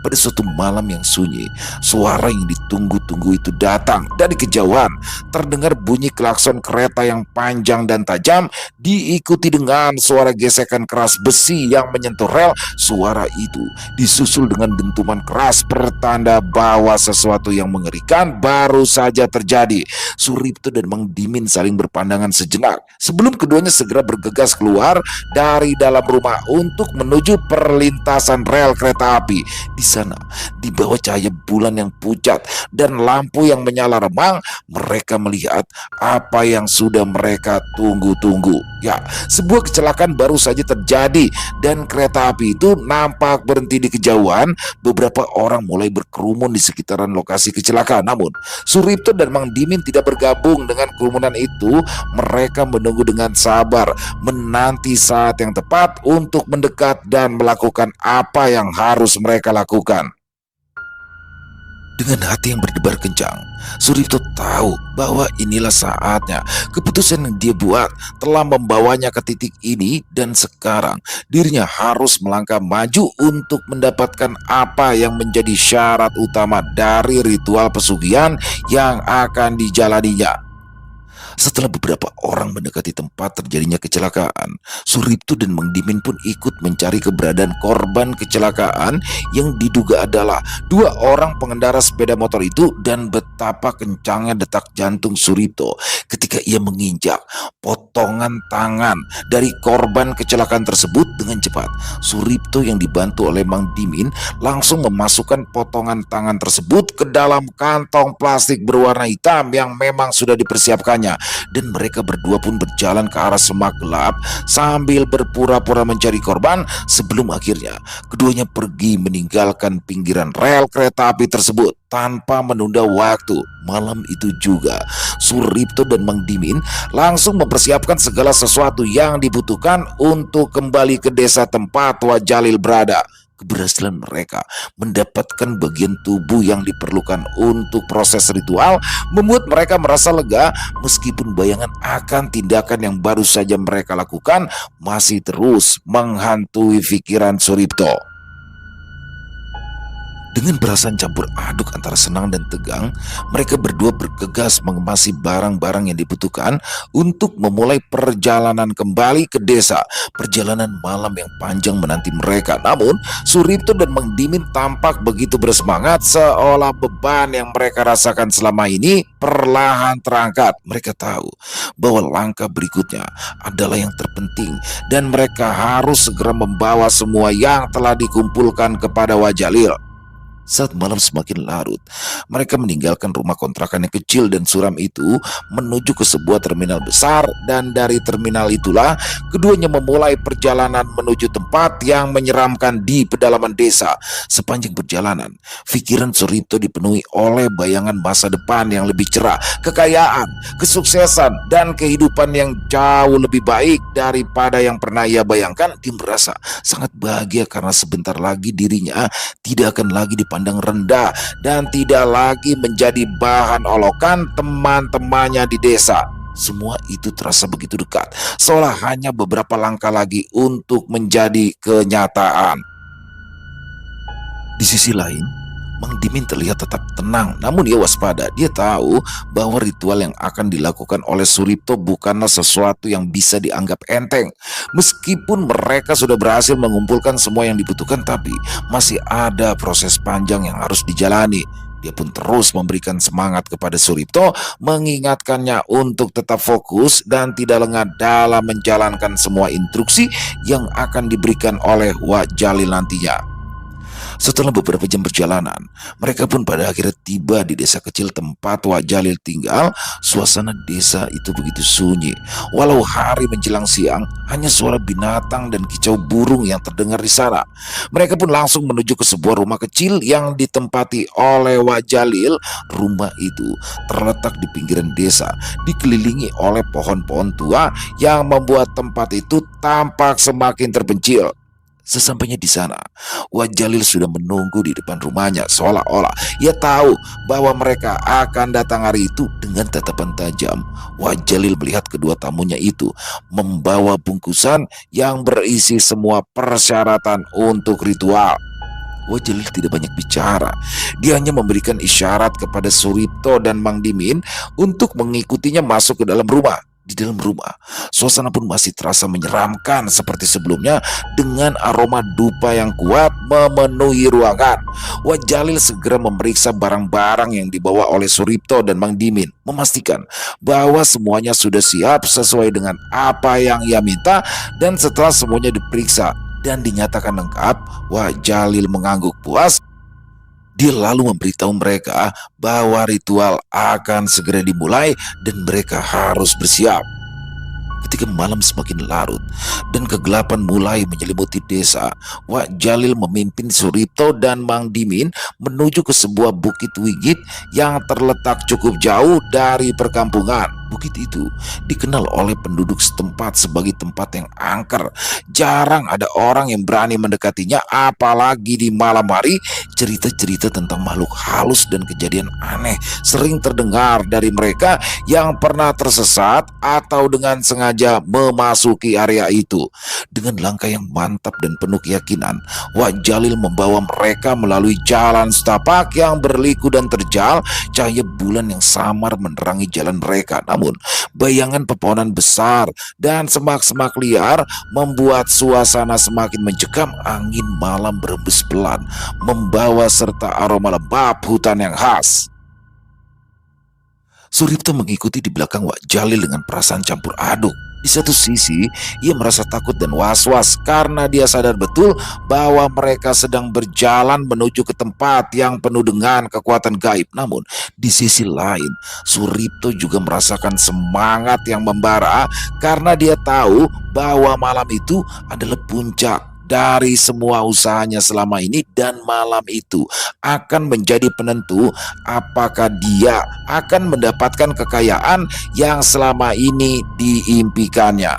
pada suatu malam yang sunyi, suara yang ditunggu-tunggu itu datang. Dari kejauhan terdengar bunyi klakson kereta yang panjang dan tajam, diikuti dengan suara gesekan keras besi yang menyentuh rel. Suara itu disusul dengan dentuman keras, pertanda bahwa sesuatu yang mengerikan baru saja terjadi. Suripto dan Mang Dimin saling berpandangan sejenak sebelum keduanya segera bergegas keluar dari dalam rumah untuk menuju perlintasan rel kereta api. Di sana, di bawah cahaya bulan yang pucat dan lampu yang menyala remang, mereka melihat apa yang sudah mereka tunggu-tunggu. Ya, sebuah kecelakaan baru saja terjadi dan kereta api itu nampak berhenti di kejauhan. Beberapa orang mulai berkerumun di sekitaran lokasi kecelakaan. Namun, Suripto dan Mang Dimin tidak bergabung dengan kerumunan itu. Mereka menunggu dengan sabar, menanti saat yang tepat untuk mendekat dan melakukan apa yang harus mereka lakukan. Dengan hati yang berdebar kencang, Suripto tahu bahwa inilah saatnya. Keputusan yang dia buat telah membawanya ke titik ini, dan sekarang dirinya harus melangkah maju untuk mendapatkan apa yang menjadi syarat utama dari ritual pesugihan yang akan dijalaninya. Setelah beberapa orang mendekati tempat terjadinya kecelakaan, Suripto dan Mang Dimin pun ikut mencari keberadaan korban kecelakaan yang diduga adalah dua orang pengendara sepeda motor itu. Dan betapa kencangnya detak jantung Suripto ketika ia menginjak potongan tangan dari korban kecelakaan tersebut. Dengan cepat, Suripto yang dibantu oleh Mang Dimin langsung memasukkan potongan tangan tersebut ke dalam kantong plastik berwarna hitam yang memang sudah dipersiapkannya. Dan mereka berdua pun berjalan ke arah semak gelap sambil berpura-pura mencari korban, sebelum akhirnya keduanya pergi meninggalkan pinggiran rel kereta api tersebut tanpa menunda waktu. Malam itu juga Suripto dan Mang Dimin langsung mempersiapkan segala sesuatu yang dibutuhkan untuk kembali ke desa tempat Wak Jalil berada. Keberhasilan mereka mendapatkan bagian tubuh yang diperlukan untuk proses ritual membuat mereka merasa lega, meskipun bayangan akan tindakan yang baru saja mereka lakukan masih terus menghantui pikiran Suripto. Dengan perasaan campur aduk antara senang dan tegang, mereka berdua bergegas mengemasi barang-barang yang dibutuhkan untuk memulai perjalanan kembali ke desa. Perjalanan malam yang panjang menanti mereka. Namun, Suripto dan Mang Dimin tampak begitu bersemangat seolah beban yang mereka rasakan selama ini perlahan terangkat. Mereka tahu bahwa langkah berikutnya adalah yang terpenting dan mereka harus segera membawa semua yang telah dikumpulkan kepada Wajalil. Saat malam semakin larut, mereka meninggalkan rumah kontrakan yang kecil dan suram itu menuju ke sebuah terminal besar, dan dari terminal itulah keduanya memulai perjalanan menuju tempat yang menyeramkan di pedalaman desa. Sepanjang perjalanan, pikiran Suripto dipenuhi oleh bayangan masa depan yang lebih cerah, kekayaan, kesuksesan, dan kehidupan yang jauh lebih baik daripada yang pernah ia bayangkan. Dia merasa sangat bahagia karena sebentar lagi dirinya tidak akan lagi dipandang rendah dan tidak lagi menjadi bahan olokan teman-temannya di desa. Semua itu terasa begitu dekat, seolah hanya beberapa langkah lagi untuk menjadi kenyataan. Di sisi lain, Mang Dimin terlihat tetap tenang, namun ia waspada. Dia tahu bahwa ritual yang akan dilakukan oleh Suripto bukanlah sesuatu yang bisa dianggap enteng. Meskipun mereka sudah berhasil mengumpulkan semua yang dibutuhkan, tapi masih ada proses panjang yang harus dijalani. Dia pun terus memberikan semangat kepada Suripto, mengingatkannya untuk tetap fokus dan tidak lengah dalam menjalankan semua instruksi yang akan diberikan oleh Wak Jalil nantinya. Setelah beberapa jam perjalanan, mereka pun pada akhirnya tiba di desa kecil tempat Wak Jalil tinggal. Suasana desa itu begitu sunyi. Walau hari menjelang siang, hanya suara binatang dan kicau burung yang terdengar di sana. Mereka pun langsung menuju ke sebuah rumah kecil yang ditempati oleh Wak Jalil. Rumah itu terletak di pinggiran desa, dikelilingi oleh pohon-pohon tua yang membuat tempat itu tampak semakin terpencil. Sesampainya di sana, Wak Jalil sudah menunggu di depan rumahnya, seolah-olah ia tahu bahwa mereka akan datang hari itu. Dengan tatapan tajam, Wak Jalil melihat kedua tamunya itu membawa bungkusan yang berisi semua persyaratan untuk ritual. Wak Jalil tidak banyak bicara. Dia hanya memberikan isyarat kepada Suripto dan Mang Dimin untuk mengikutinya masuk ke dalam rumah. Di dalam rumah, suasana pun masih terasa menyeramkan seperti sebelumnya, dengan aroma dupa yang kuat memenuhi ruangan. Wak Jalil segera memeriksa barang-barang yang dibawa oleh Suripto dan Mang Dimin, memastikan bahwa semuanya sudah siap sesuai dengan apa yang ia minta. Dan setelah semuanya diperiksa dan dinyatakan lengkap, Wak Jalil mengangguk puas. Dia lalu memberitahu mereka bahwa ritual akan segera dimulai dan mereka harus bersiap. Ketika malam semakin larut dan kegelapan mulai menyelimuti desa, Wak Jalil memimpin Suripto dan Mang Dimin menuju ke sebuah bukit wigit yang terletak cukup jauh dari perkampungan. Bukit itu dikenal oleh penduduk setempat sebagai tempat yang angker. Jarang ada orang yang berani mendekatinya, apalagi di malam hari. Cerita-cerita tentang makhluk halus dan kejadian aneh sering terdengar dari mereka yang pernah tersesat atau dengan sengaja memasuki area itu. Dengan langkah yang mantap dan penuh keyakinan, Wak Jalil membawa mereka melalui jalan setapak yang berliku dan terjal. Cahaya bulan yang samar menerangi jalan mereka, namun bayangan pepohonan besar dan semak-semak liar membuat suasana semakin mencekam. Angin malam berembus pelan, membawa serta aroma lembab hutan yang khas. Suripto mengikuti di belakang Wak Jalil dengan perasaan campur aduk. Di satu sisi, ia merasa takut dan was-was karena dia sadar betul bahwa mereka sedang berjalan menuju ke tempat yang penuh dengan kekuatan gaib. Namun, di sisi lain, Suripto juga merasakan semangat yang membara karena dia tahu bahwa malam itu adalah puncak dari semua usahanya selama ini, dan malam itu akan menjadi penentu apakah dia akan mendapatkan kekayaan yang selama ini diimpikannya.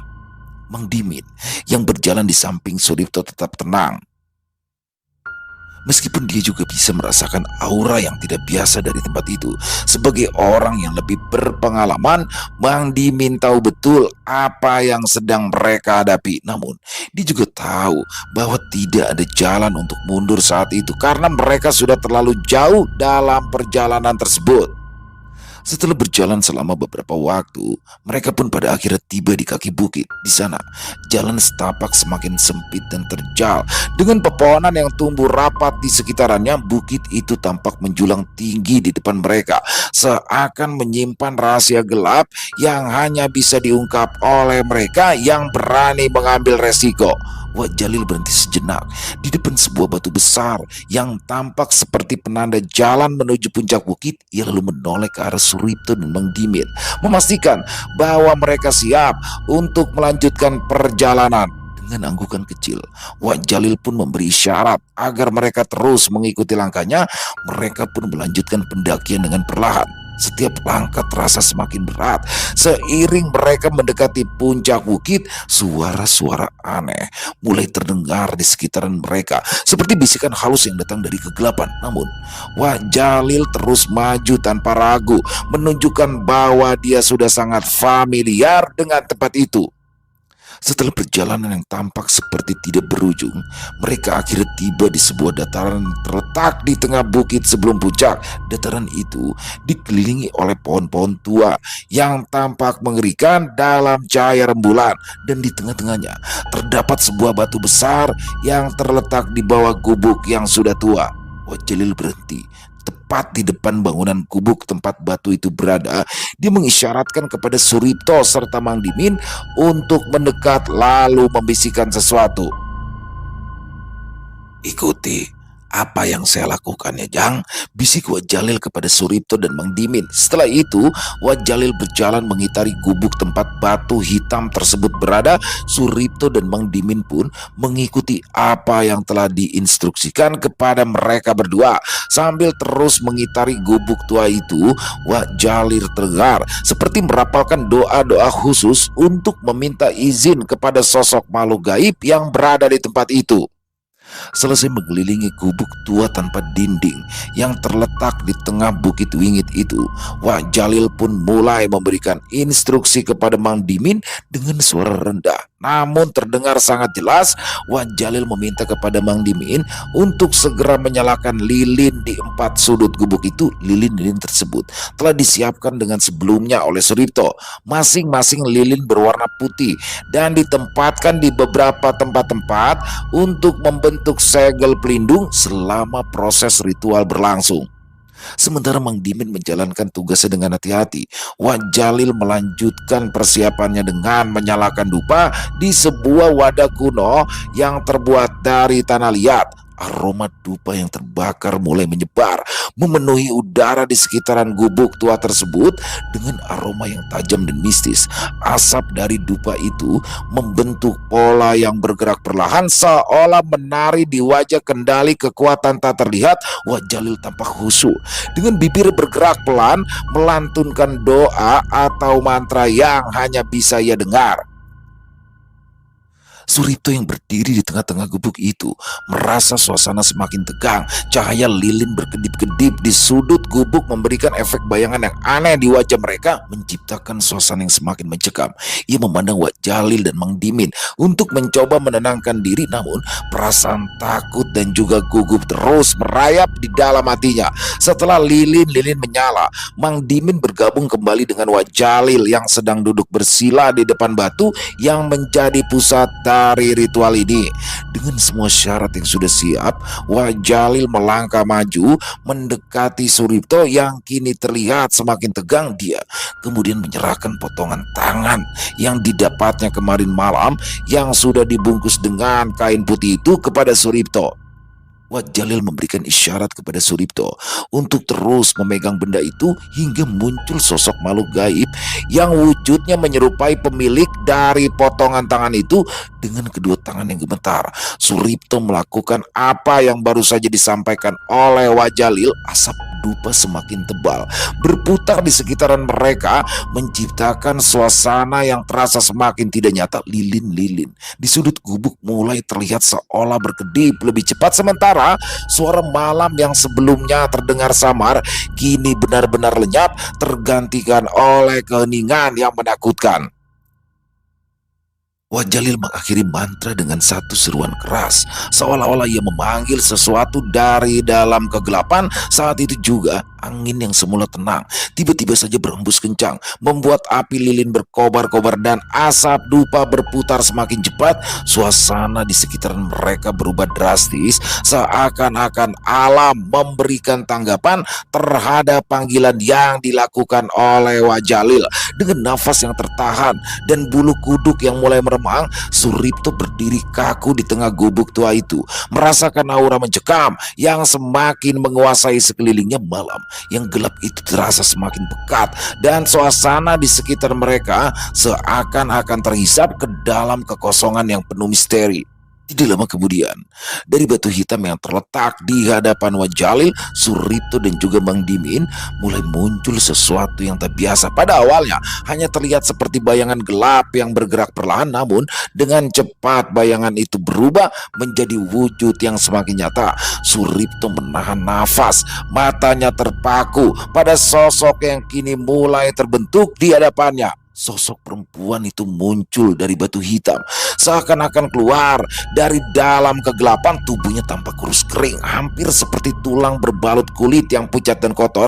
Mang Dimin yang berjalan di samping Suripto tetap tenang. Meskipun dia juga bisa merasakan aura yang tidak biasa dari tempat itu. Sebagai orang yang lebih berpengalaman, Mang Dimin tahu betul apa yang sedang mereka hadapi. Namun, dia juga tahu bahwa tidak ada jalan untuk mundur saat itu karena mereka sudah terlalu jauh dalam perjalanan tersebut. Setelah berjalan selama beberapa waktu, mereka pun pada akhirnya tiba di kaki bukit. Di sana, jalan setapak semakin sempit dan terjal. Dengan pepohonan yang tumbuh rapat di sekitarannya, bukit itu tampak menjulang tinggi di depan mereka, seakan menyimpan rahasia gelap yang hanya bisa diungkap oleh mereka yang berani mengambil resiko. Wak Jalil berhenti sejenak di depan sebuah batu besar yang tampak seperti penanda jalan menuju puncak bukit. Ia lalu menoleh ke arah Suripto dan Mang Dimin, memastikan bahwa mereka siap untuk melanjutkan perjalanan. Dengan anggukan kecil, Wak Jalil pun memberi isyarat agar mereka terus mengikuti langkahnya. Mereka pun melanjutkan pendakian dengan perlahan. Setiap langkah terasa semakin berat. Seiring mereka mendekati puncak bukit, suara-suara aneh mulai terdengar di sekitaran mereka, seperti bisikan halus yang datang dari kegelapan. Namun, Wak Jalil terus maju tanpa ragu, menunjukkan bahwa dia sudah sangat familiar dengan tempat itu. Setelah perjalanan yang tampak seperti tidak berujung, mereka akhirnya tiba di sebuah dataran terletak di tengah bukit sebelum puncak. Dataran itu dikelilingi oleh pohon-pohon tua yang tampak mengerikan dalam cahaya rembulan, dan di tengah-tengahnya terdapat sebuah batu besar yang terletak di bawah gubuk yang sudah tua. Wak Jalil berhenti tepat di depan bangunan gubuk tempat batu itu berada. Dia mengisyaratkan kepada Suripto serta Mang Dimin untuk mendekat lalu membisikkan sesuatu. "Ikuti apa yang saya lakukan ya, Jang," bisik Wak Jalil kepada Suripto dan Mang Dimin. Setelah itu, Wak Jalil berjalan mengitari gubuk tempat batu hitam tersebut berada. Suripto dan Mang Dimin pun mengikuti apa yang telah diinstruksikan kepada mereka berdua. Sambil terus mengitari gubuk tua itu, Wak Jalil terdengar seperti merapalkan doa-doa khusus untuk meminta izin kepada sosok makhluk gaib yang berada di tempat itu. Selesai mengelilingi gubuk tua tanpa dinding yang terletak di tengah bukit wingit itu, Wak Jalil pun mulai memberikan instruksi kepada Mang Dimin dengan suara rendah namun terdengar sangat jelas. Wak Jalil meminta kepada Mang Dimin untuk segera menyalakan lilin di 4 sudut gubuk itu. Lilin-lilin tersebut telah disiapkan dengan sebelumnya oleh Suripto. Masing-masing lilin berwarna putih dan ditempatkan di beberapa tempat-tempat untuk membentuk segel pelindung selama proses ritual berlangsung. Sementara Mang Dimin menjalankan tugasnya dengan hati-hati, Wak Jalil melanjutkan persiapannya dengan menyalakan dupa di sebuah wadah kuno yang terbuat dari tanah liat. Aroma dupa yang terbakar mulai menyebar, memenuhi udara di sekitaran gubuk tua tersebut dengan aroma yang tajam dan mistis. Asap dari dupa itu membentuk pola yang bergerak perlahan seolah menari di wajah kendali kekuatan tak terlihat. Wak Jalil tampak khusyuk, dengan bibir bergerak pelan melantunkan doa atau mantra yang hanya bisa ia dengar. Suripto yang berdiri di tengah-tengah gubuk itu merasa suasana semakin tegang. Cahaya lilin berkedip-kedip di sudut gubuk memberikan efek bayangan yang aneh di wajah mereka, menciptakan suasana yang semakin mencekam. Ia memandang Wak Jalil dan Mang Dimin untuk mencoba menenangkan diri, namun perasaan takut dan juga gugup terus merayap di dalam hatinya. Setelah lilin-lilin menyala, Mang Dimin bergabung kembali dengan Wak Jalil yang sedang duduk bersila di depan batu yang menjadi pusat dari ritual ini. Dengan semua syarat yang sudah siap, Wak Jalil melangkah maju mendekati Suripto yang kini terlihat semakin tegang. Dia kemudian menyerahkan potongan tangan yang didapatnya kemarin malam yang sudah dibungkus dengan kain putih itu kepada Suripto. Wak Jalil memberikan isyarat kepada Suripto untuk terus memegang benda itu hingga muncul sosok makhluk gaib yang wujudnya menyerupai pemilik dari potongan tangan itu. Dengan kedua tangan yang gemetar, Suripto melakukan apa yang baru saja disampaikan oleh Wak Jalil. Asap dupa semakin tebal berputar di sekitaran mereka, menciptakan suasana yang terasa semakin tidak nyata. Lilin-lilin di sudut gubuk mulai terlihat seolah berkedip lebih cepat, sementara suara malam yang sebelumnya terdengar samar kini benar-benar lenyap, tergantikan oleh keheningan yang menakutkan. Wak Jalil mengakhiri mantra dengan satu seruan keras, seolah-olah ia memanggil sesuatu dari dalam kegelapan. Saat itu juga angin yang semula tenang tiba-tiba saja berhembus kencang, membuat api lilin berkobar-kobar dan asap dupa berputar semakin cepat. Suasana di sekitaran mereka berubah drastis, seakan-akan alam memberikan tanggapan terhadap panggilan yang dilakukan oleh Wak Jalil. Dengan nafas yang tertahan dan bulu kuduk yang mulai meremang, Suripto berdiri kaku di tengah gubuk tua itu, merasakan aura mencekam yang semakin menguasai sekelilingnya. Malam yang gelap itu terasa semakin pekat dan suasana di sekitar mereka seakan-akan terhisap ke dalam kekosongan yang penuh misteri. Tidak lama kemudian, dari batu hitam yang terletak di hadapan Wak Jalil, Suripto dan juga Mang Dimin mulai muncul sesuatu yang tak biasa. Pada awalnya hanya terlihat seperti bayangan gelap yang bergerak perlahan, namun dengan cepat bayangan itu berubah menjadi wujud yang semakin nyata. Suripto menahan nafas, matanya terpaku pada sosok yang kini mulai terbentuk di hadapannya. Sosok perempuan itu muncul dari batu hitam, seakan-akan keluar dari dalam kegelapan. Tubuhnya tampak kurus kering, hampir seperti tulang berbalut kulit yang pucat dan kotor.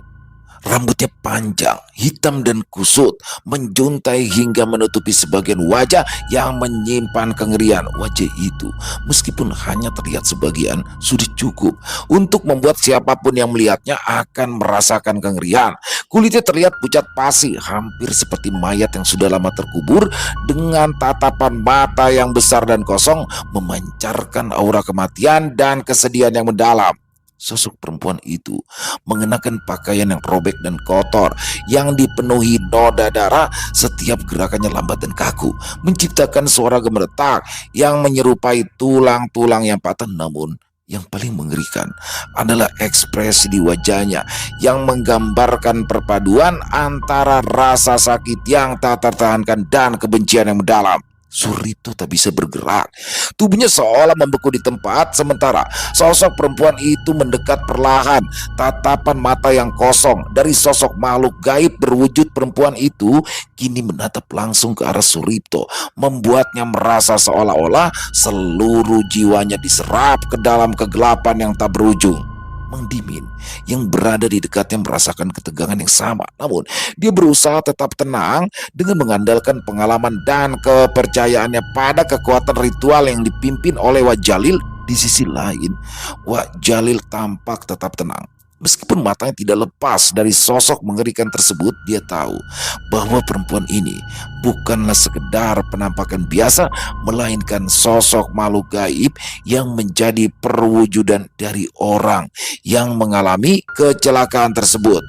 Rambutnya panjang, hitam dan kusut, menjuntai hingga menutupi sebagian wajah yang menyimpan kengerian. Wajah itu, meskipun hanya terlihat sebagian, sudah cukup untuk membuat siapapun yang melihatnya akan merasakan kengerian. Kulitnya terlihat pucat pasi, hampir seperti mayat yang sudah lama terkubur, dengan tatapan mata yang besar dan kosong, memancarkan aura kematian dan kesedihan yang mendalam. Sosok perempuan itu mengenakan pakaian yang robek dan kotor, yang dipenuhi noda darah. Setiap gerakannya lambat dan kaku, menciptakan suara gemeretak yang menyerupai tulang-tulang yang patah. Namun yang paling mengerikan adalah ekspresi di wajahnya yang menggambarkan perpaduan antara rasa sakit yang tak tertahankan dan kebencian yang mendalam. Suripto tak bisa bergerak, tubuhnya seolah membeku di tempat, sementara sosok perempuan itu mendekat perlahan. Tatapan mata yang kosong dari sosok makhluk gaib berwujud perempuan itu kini menatap langsung ke arah Suripto, membuatnya merasa seolah-olah seluruh jiwanya diserap ke dalam kegelapan yang tak berujung. Mang Dimin yang berada di dekatnya merasakan ketegangan yang sama, namun dia berusaha tetap tenang dengan mengandalkan pengalaman dan kepercayaannya pada kekuatan ritual yang dipimpin oleh Wak Jalil. Di sisi lain, Wak Jalil tampak tetap tenang. Meskipun matanya tidak lepas dari sosok mengerikan tersebut, dia tahu bahwa perempuan ini bukanlah sekedar penampakan biasa, melainkan sosok makhluk gaib yang menjadi perwujudan dari orang yang mengalami kecelakaan tersebut.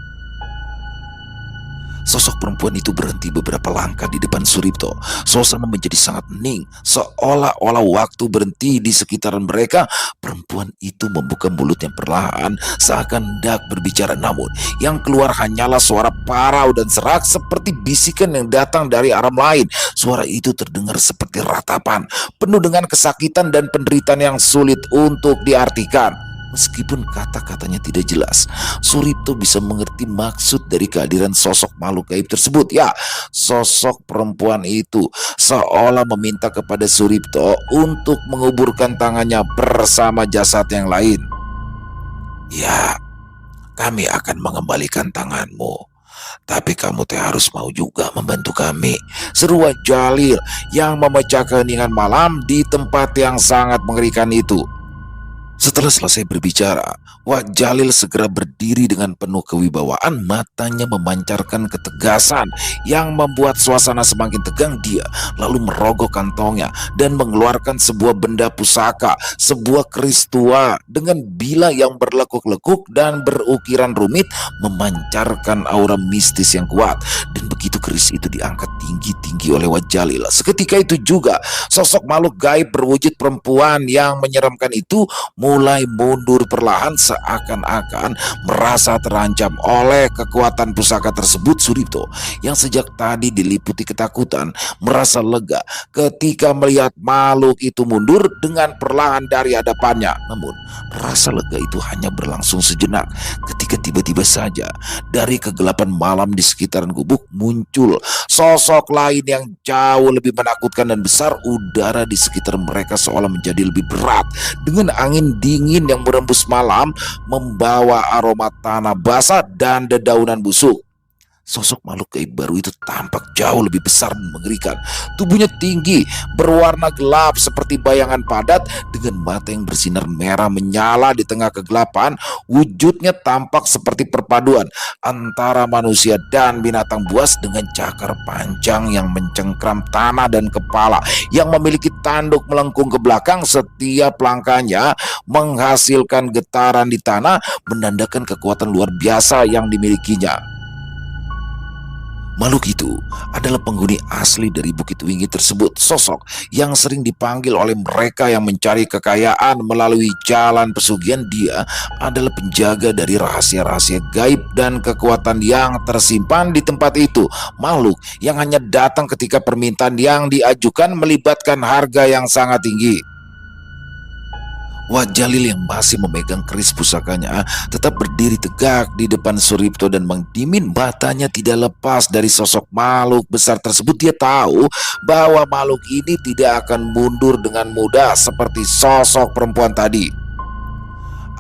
Sosok perempuan itu berhenti beberapa langkah di depan Suripto. Suasana menjadi sangat hening, seolah-olah waktu berhenti di sekitaran mereka. Perempuan itu membuka mulutnya perlahan, seakan hendak berbicara, namun yang keluar hanyalah suara parau dan serak seperti bisikan yang datang dari alam lain. Suara itu terdengar seperti ratapan, penuh dengan kesakitan dan penderitaan yang sulit untuk diartikan. Meskipun kata-katanya tidak jelas, Suripto bisa mengerti maksud dari kehadiran sosok makhluk gaib tersebut. Ya, sosok perempuan itu seolah meminta kepada Suripto untuk menguburkan tangannya bersama jasad yang lain. Ya, kami akan mengembalikan tanganmu, tapi kamu harus mau juga membantu kami, seru Wak Jalil yang memecah keheningan malam di tempat yang sangat mengerikan itu. Setelah selesai berbicara, Wak Jalil segera berdiri dengan penuh kewibawaan, matanya memancarkan ketegasan yang membuat suasana semakin tegang. Dia lalu merogoh kantongnya dan mengeluarkan sebuah benda pusaka, sebuah keris tua dengan bila yang berlekuk-lekuk dan berukiran rumit, memancarkan aura mistis yang kuat. Dan begitu keris itu diangkat tinggi-tinggi oleh Wak Jalil, seketika itu juga sosok makhluk gaib berwujud perempuan yang menyeramkan itu mulai mundur perlahan seakan-akan merasa terancam oleh kekuatan pusaka tersebut. Suripto yang sejak tadi diliputi ketakutan merasa lega ketika melihat makhluk itu mundur dengan perlahan dari hadapannya. Namun rasa lega itu hanya berlangsung sejenak ketika tiba-tiba saja dari kegelapan malam di sekitaran gubuk muncul sosok lain yang jauh lebih menakutkan dan besar. Udara di sekitar mereka seolah menjadi lebih berat dengan angin dingin yang berembus malam membawa aroma tanah basah dan dedaunan busuk. Sosok makhluk gaib baru itu tampak jauh lebih besar dan mengerikan. Tubuhnya tinggi, berwarna gelap seperti bayangan padat dengan mata yang bersinar merah menyala di tengah kegelapan. Wujudnya tampak seperti perpaduan antara manusia dan binatang buas dengan cakar panjang yang mencengkram tanah dan kepala yang memiliki tanduk melengkung ke belakang. Setiap langkahnya menghasilkan getaran di tanah menandakan kekuatan luar biasa yang dimilikinya. Makhluk itu adalah penghuni asli dari Bukit Wingi tersebut, sosok yang sering dipanggil oleh mereka yang mencari kekayaan melalui jalan pesugihan. Dia adalah penjaga dari rahasia-rahasia gaib dan kekuatan yang tersimpan di tempat itu. Makhluk yang hanya datang ketika permintaan yang diajukan melibatkan harga yang sangat tinggi. Wajalil yang masih memegang keris pusakanya tetap berdiri tegak di depan Suripto dan Mang Dimin. Matanya tidak lepas dari sosok makhluk besar tersebut. Dia tahu bahwa makhluk ini tidak akan mundur dengan mudah seperti sosok perempuan tadi.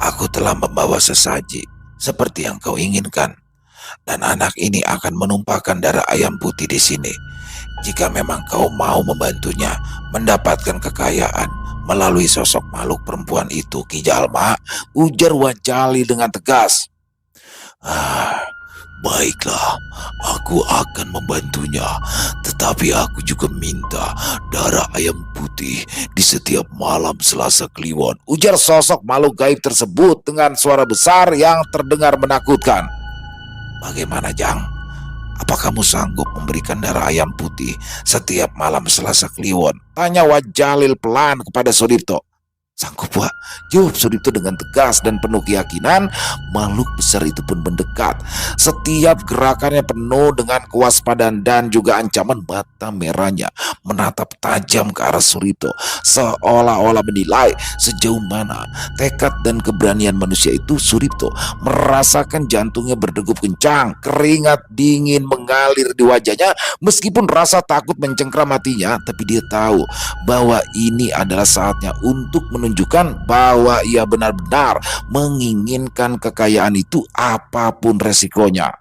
Aku telah membawa sesaji seperti yang kau inginkan, dan anak ini akan menumpahkan darah ayam putih di sini. Jika memang kau mau membantunya mendapatkan kekayaan melalui sosok makhluk perempuan itu, Ki Jalma, ujar Wajalil dengan tegas. Baiklah, aku akan membantunya, tetapi aku juga minta darah ayam putih di setiap malam Selasa Kliwon, ujar sosok makhluk gaib tersebut dengan suara besar yang terdengar menakutkan. Bagaimana, Jang? Apa kamu sanggup memberikan darah ayam putih setiap malam Selasa Kliwon? Tanya Wajalil pelan kepada Suripto. Sanggup, Wak, jawab Suripto dengan tegas dan penuh keyakinan. Makhluk besar itu pun mendekat. Setiap gerakannya penuh dengan kewaspadaan dan juga ancaman. Mata merahnya menatap tajam ke arah Suripto, seolah-olah menilai sejauh mana tekad dan keberanian manusia itu. Suripto merasakan jantungnya berdegup kencang, keringat dingin mengalir di wajahnya. Meskipun rasa takut mencengkram hatinya, tapi dia tahu bahwa ini adalah saatnya untuk menunjukkan bahwa ia benar-benar menginginkan kekayaan itu apapun resikonya.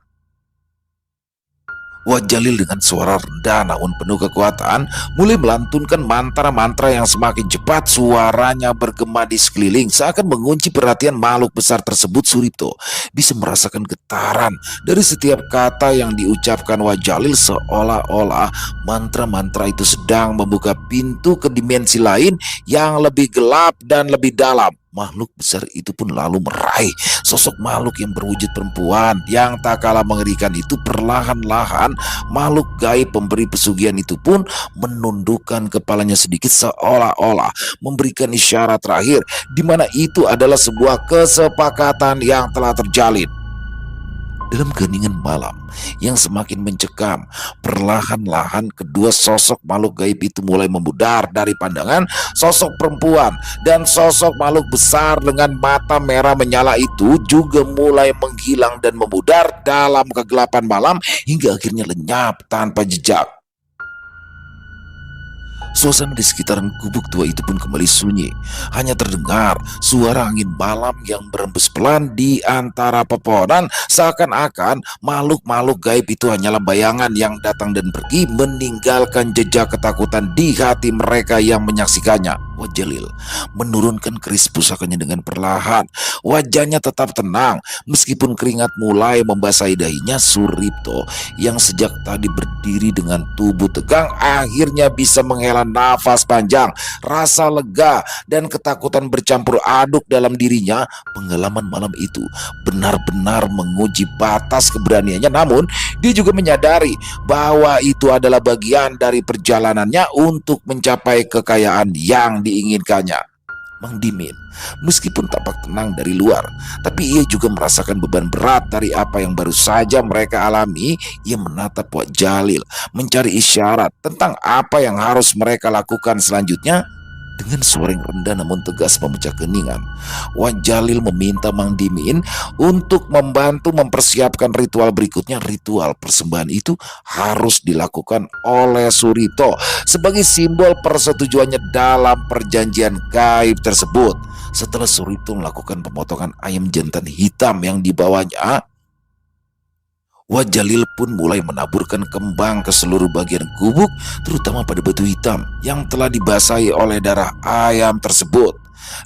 Wajalil dengan suara rendah namun penuh kekuatan mulai melantunkan mantra-mantra yang semakin cepat. Suaranya bergema di sekeliling seakan mengunci perhatian makhluk besar tersebut. Suripto bisa merasakan getaran dari setiap kata yang diucapkan Wajalil, seolah-olah mantra-mantra itu sedang membuka pintu ke dimensi lain yang lebih gelap dan lebih dalam. Makhluk besar itu pun lalu meraih sosok makhluk yang berwujud perempuan yang tak kalah mengerikan itu. Perlahan-lahan makhluk gaib pemberi pesugihan itu pun menundukkan kepalanya sedikit, seolah-olah memberikan isyarat terakhir, di mana itu adalah sebuah kesepakatan yang telah terjalin. Dalam keheningan malam yang semakin mencekam, perlahan-lahan kedua sosok makhluk gaib itu mulai memudar dari pandangan. Sosok perempuan dan sosok makhluk besar dengan mata merah menyala itu juga mulai menghilang dan memudar dalam kegelapan malam hingga akhirnya lenyap tanpa jejak. Suasana di sekitaran gubuk tua itu pun kembali sunyi. Hanya terdengar suara angin malam yang berembus pelan di antara pepohonan. Seakan-akan makhluk-makhluk gaib itu hanyalah bayangan yang datang dan pergi, meninggalkan jejak ketakutan di hati mereka yang menyaksikannya. Wajalil menurunkan keris pusakanya dengan perlahan. Wajahnya tetap tenang meskipun keringat mulai membasahi dahinya. Suripto yang sejak tadi berdiri dengan tubuh tegang akhirnya bisa menghela nafas panjang. Rasa lega dan ketakutan bercampur aduk dalam dirinya. Pengalaman malam itu benar-benar menguji batas keberaniannya, namun dia juga menyadari bahwa itu adalah bagian dari perjalanannya untuk mencapai kekayaan yang diinginkannya. Mang Dimin, meskipun tampak tenang dari luar, tapi ia juga merasakan beban berat dari apa yang baru saja mereka alami. Ia menatap Wak Jalil, mencari isyarat tentang apa yang harus mereka lakukan selanjutnya. Dengan suara yang rendah namun tegas memecah keningan, Wak Jalil meminta Mang Dimin untuk membantu mempersiapkan ritual berikutnya. Ritual persembahan itu harus dilakukan oleh Surito sebagai simbol persetujuannya dalam perjanjian gaib tersebut. Setelah Surito melakukan pemotongan ayam jantan hitam yang dibawanya, Wak Jalil pun mulai menaburkan kembang ke seluruh bagian gubuk, terutama pada batu hitam yang telah dibasahi oleh darah ayam tersebut.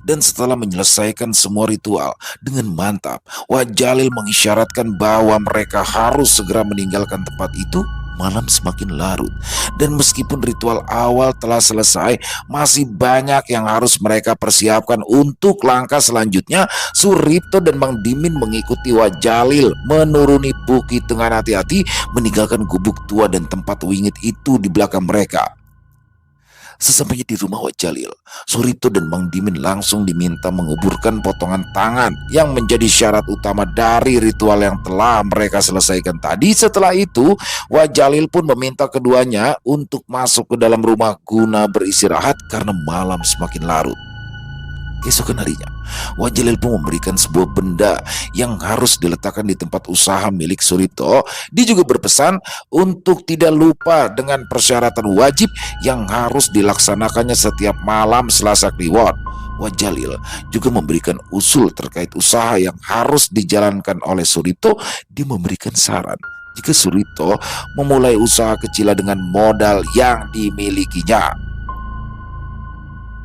Dan setelah menyelesaikan semua ritual dengan mantap, Wak Jalil mengisyaratkan bahwa mereka harus segera meninggalkan tempat itu. Malam semakin larut, dan meskipun ritual awal telah selesai, masih banyak yang harus mereka persiapkan untuk langkah selanjutnya. Suripto dan Mang Dimin mengikuti Wak Jalil menuruni bukit dengan hati-hati, meninggalkan gubuk tua dan tempat wingit itu di belakang mereka. Sesampainya di rumah Wak Jalil, Suripto dan Mang Dimin langsung diminta menguburkan potongan tangan yang menjadi syarat utama dari ritual yang telah mereka selesaikan tadi. Setelah itu, Wak Jalil pun meminta keduanya untuk masuk ke dalam rumah guna beristirahat karena malam semakin larut. Keesokan harinya, Wak Jalil pun memberikan sebuah benda yang harus diletakkan di tempat usaha milik Suripto. Dia juga berpesan untuk tidak lupa dengan persyaratan wajib yang harus dilaksanakannya setiap malam Selasa Kliwon. Wak Jalil juga memberikan usul terkait usaha yang harus dijalankan oleh Suripto. Dia memberikan saran jika Suripto memulai usaha kecil dengan modal yang dimilikinya.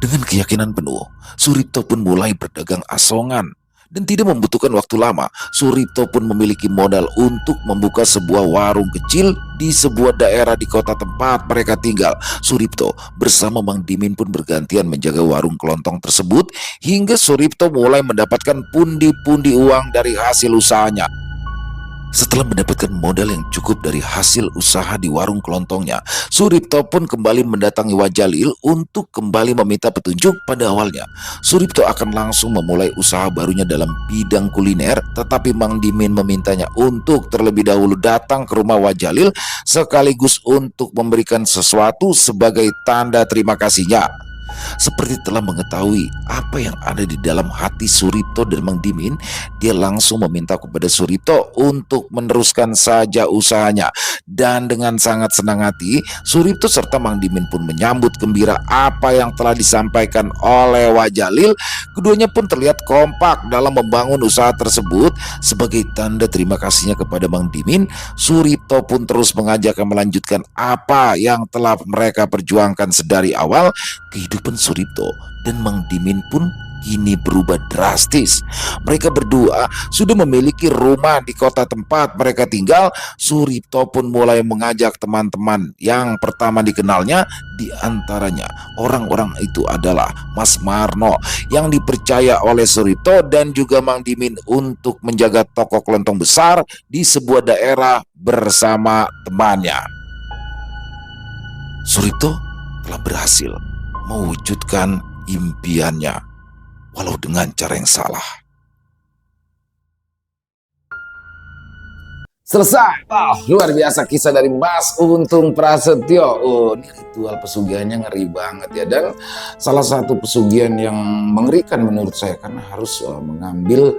Dengan keyakinan penuh, Suripto pun mulai berdagang asongan. Dan tidak membutuhkan waktu lama, Suripto pun memiliki modal untuk membuka sebuah warung kecil di sebuah daerah di kota tempat mereka tinggal. Suripto bersama Mang Dimin pun bergantian menjaga warung kelontong tersebut hingga Suripto mulai mendapatkan pundi-pundi uang dari hasil usahanya. Setelah mendapatkan modal yang cukup dari hasil usaha di warung kelontongnya, Suripto pun kembali mendatangi Wak Jalil untuk kembali meminta petunjuk. Pada awalnya, Suripto akan langsung memulai usaha barunya dalam bidang kuliner, tetapi Mang Dimin memintanya untuk terlebih dahulu datang ke rumah Wak Jalil sekaligus untuk memberikan sesuatu sebagai tanda terima kasihnya. Seperti telah mengetahui apa yang ada di dalam hati Suripto dan Mang Dimin, dia langsung meminta kepada Suripto untuk meneruskan saja usahanya. Dan dengan sangat senang hati, Suripto serta Mang Dimin pun menyambut gembira apa yang telah disampaikan oleh Wak Jalil. Keduanya pun terlihat kompak dalam membangun usaha tersebut. Sebagai tanda terima kasihnya kepada Mang Dimin, Suripto pun terus mengajaknya melanjutkan apa yang telah mereka perjuangkan sedari awal. Kehidupan Suripto dan Mang Dimin pun kini berubah drastis. Mereka berdua sudah memiliki rumah di kota tempat mereka tinggal. Suripto pun mulai mengajak teman-teman yang pertama dikenalnya. Di antaranya orang-orang itu adalah Mas Marno yang dipercaya oleh Suripto dan juga Mang Dimin untuk menjaga toko kelontong besar di sebuah daerah bersama temannya. Suripto telah berhasil mewujudkan impiannya, walau dengan cara yang salah. Selesai. Luar biasa kisah dari Mas Untung Prasetyo. Ini ritual pesugihannya ngeri banget ya. Dan salah satu pesugihan yang mengerikan menurut saya karena harus mengambil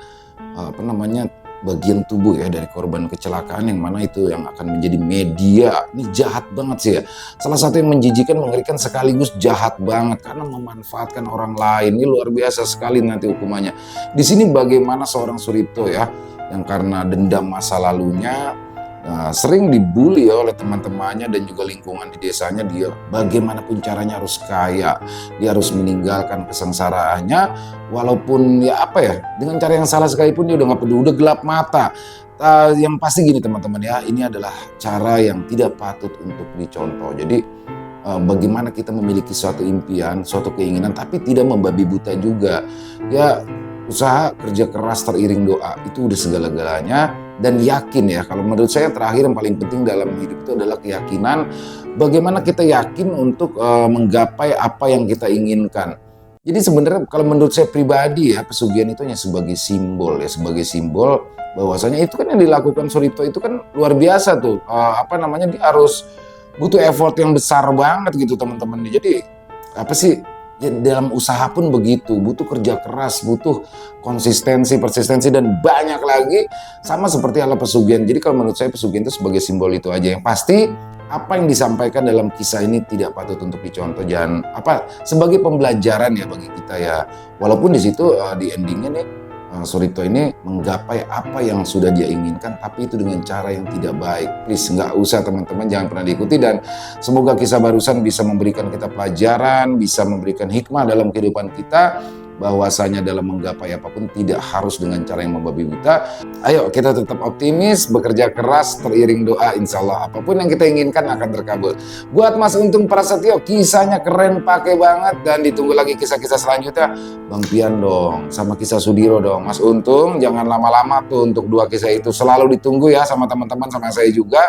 bagian tubuh ya dari korban kecelakaan, yang mana itu yang akan menjadi media. Ini jahat banget sih ya. Salah satu yang menjijikan, mengerikan sekaligus jahat banget karena memanfaatkan orang lain. Ini luar biasa sekali nanti hukumannya. Di sini bagaimana seorang Suripto ya, yang karena dendam masa lalunya sering dibully ya oleh teman-temannya dan juga lingkungan di desanya. Dia bagaimanapun caranya harus kaya, dia harus meninggalkan kesengsaraannya, walaupun ya dengan cara yang salah sekalipun dia udah nggak peduli, udah gelap mata. Yang pasti gini teman-teman ya, ini adalah cara yang tidak patut untuk dicontoh. Jadi bagaimana kita memiliki suatu impian, suatu keinginan, tapi tidak membabi buta juga ya. Usaha, kerja keras, teriring doa, itu udah segala-galanya. Dan yakin ya, kalau menurut saya terakhir yang paling penting dalam hidup itu adalah keyakinan. Bagaimana kita yakin untuk menggapai apa yang kita inginkan. Jadi sebenarnya kalau menurut saya pribadi ya, pesugihan itu hanya sebagai simbol ya, sebagai simbol bahwasanya itu kan yang dilakukan Surito itu kan luar biasa tuh. Apa namanya, dia harus butuh effort yang besar banget gitu teman-teman. Jadi apa sih, ya, dalam usaha pun begitu, butuh kerja keras, butuh konsistensi, persistensi dan banyak lagi, sama seperti ala pesugihan. Jadi kalau menurut saya pesugihan itu sebagai simbol itu aja. Yang pasti apa yang disampaikan dalam kisah ini tidak patut untuk dicontoh, jangan apa, sebagai pembelajaran ya bagi kita ya. Walaupun di situ di endingnya nih Surito ini menggapai apa yang sudah dia inginkan, tapi itu dengan cara yang tidak baik. Please nggak usah teman-teman, jangan pernah diikuti, dan semoga kisah barusan bisa memberikan kita pelajaran, bisa memberikan hikmah dalam kehidupan kita, bahwasanya dalam menggapai apapun tidak harus dengan cara yang membabi buta. Ayo kita tetap optimis, bekerja keras, teriring doa, insya Allah apapun yang kita inginkan akan terkabul. Buat Mas Untung Prasetyo, kisahnya keren, pakai banget, dan ditunggu lagi kisah-kisah selanjutnya. Bang Pian dong, sama kisah Sudiro dong. Mas Untung jangan lama-lama tuh untuk 2 kisah itu, selalu ditunggu ya sama teman-teman, sama saya juga.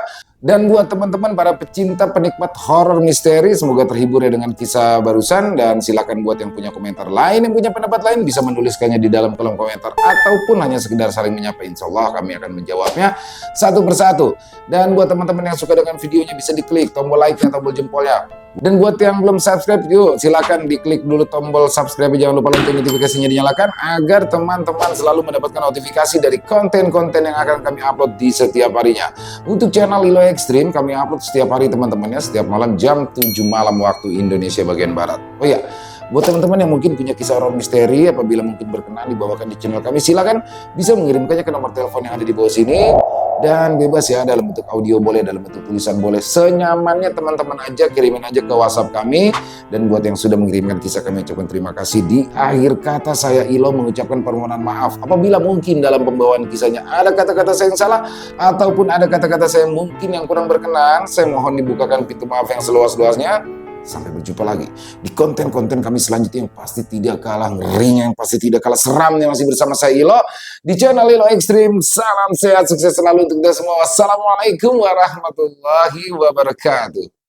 Dan buat teman-teman para pecinta penikmat horor misteri, semoga terhibur ya dengan kisah barusan, dan silakan buat yang punya komentar lain, yang punya pendapat lain bisa menuliskannya di dalam kolom komentar ataupun hanya sekedar saling menyapa. Insya Allah kami akan menjawabnya satu persatu. Dan buat teman-teman yang suka dengan videonya bisa diklik tombol like dan tombol jempolnya. Dan buat yang belum subscribe, yuk silakan diklik dulu tombol subscribe, jangan lupa lonceng notifikasinya dinyalakan agar teman-teman selalu mendapatkan notifikasi dari konten-konten yang akan kami upload di setiap harinya. Untuk channel Lilo Extreme kami upload setiap hari teman-temannya, setiap malam jam 7 malam waktu Indonesia bagian Barat. Oh iya, buat teman-teman yang mungkin punya kisah horor misteri, apabila mungkin berkenan dibawakan di channel kami, silakan bisa mengirimkannya ke nomor telepon yang ada di bawah sini. Dan bebas ya, dalam bentuk audio boleh, dalam bentuk tulisan boleh, senyamannya teman-teman aja, kirimin aja ke WhatsApp kami. Dan buat yang sudah mengirimkan kisah, kami ucapkan terima kasih. Di akhir kata saya Ilo mengucapkan permohonan maaf apabila mungkin dalam pembawaan kisahnya ada kata-kata saya yang salah ataupun ada kata-kata saya mungkin yang kurang berkenan. Saya mohon dibukakan pintu maaf yang seluas-luasnya. Sampai berjumpa lagi di konten-konten kami selanjutnya yang pasti tidak kalah ngerinya, yang pasti tidak kalah seramnya, masih bersama saya Ilo di channel Ilo Extreme. Salam sehat, sukses selalu untuk kita semua. Wassalamualaikum warahmatullahi wabarakatuh.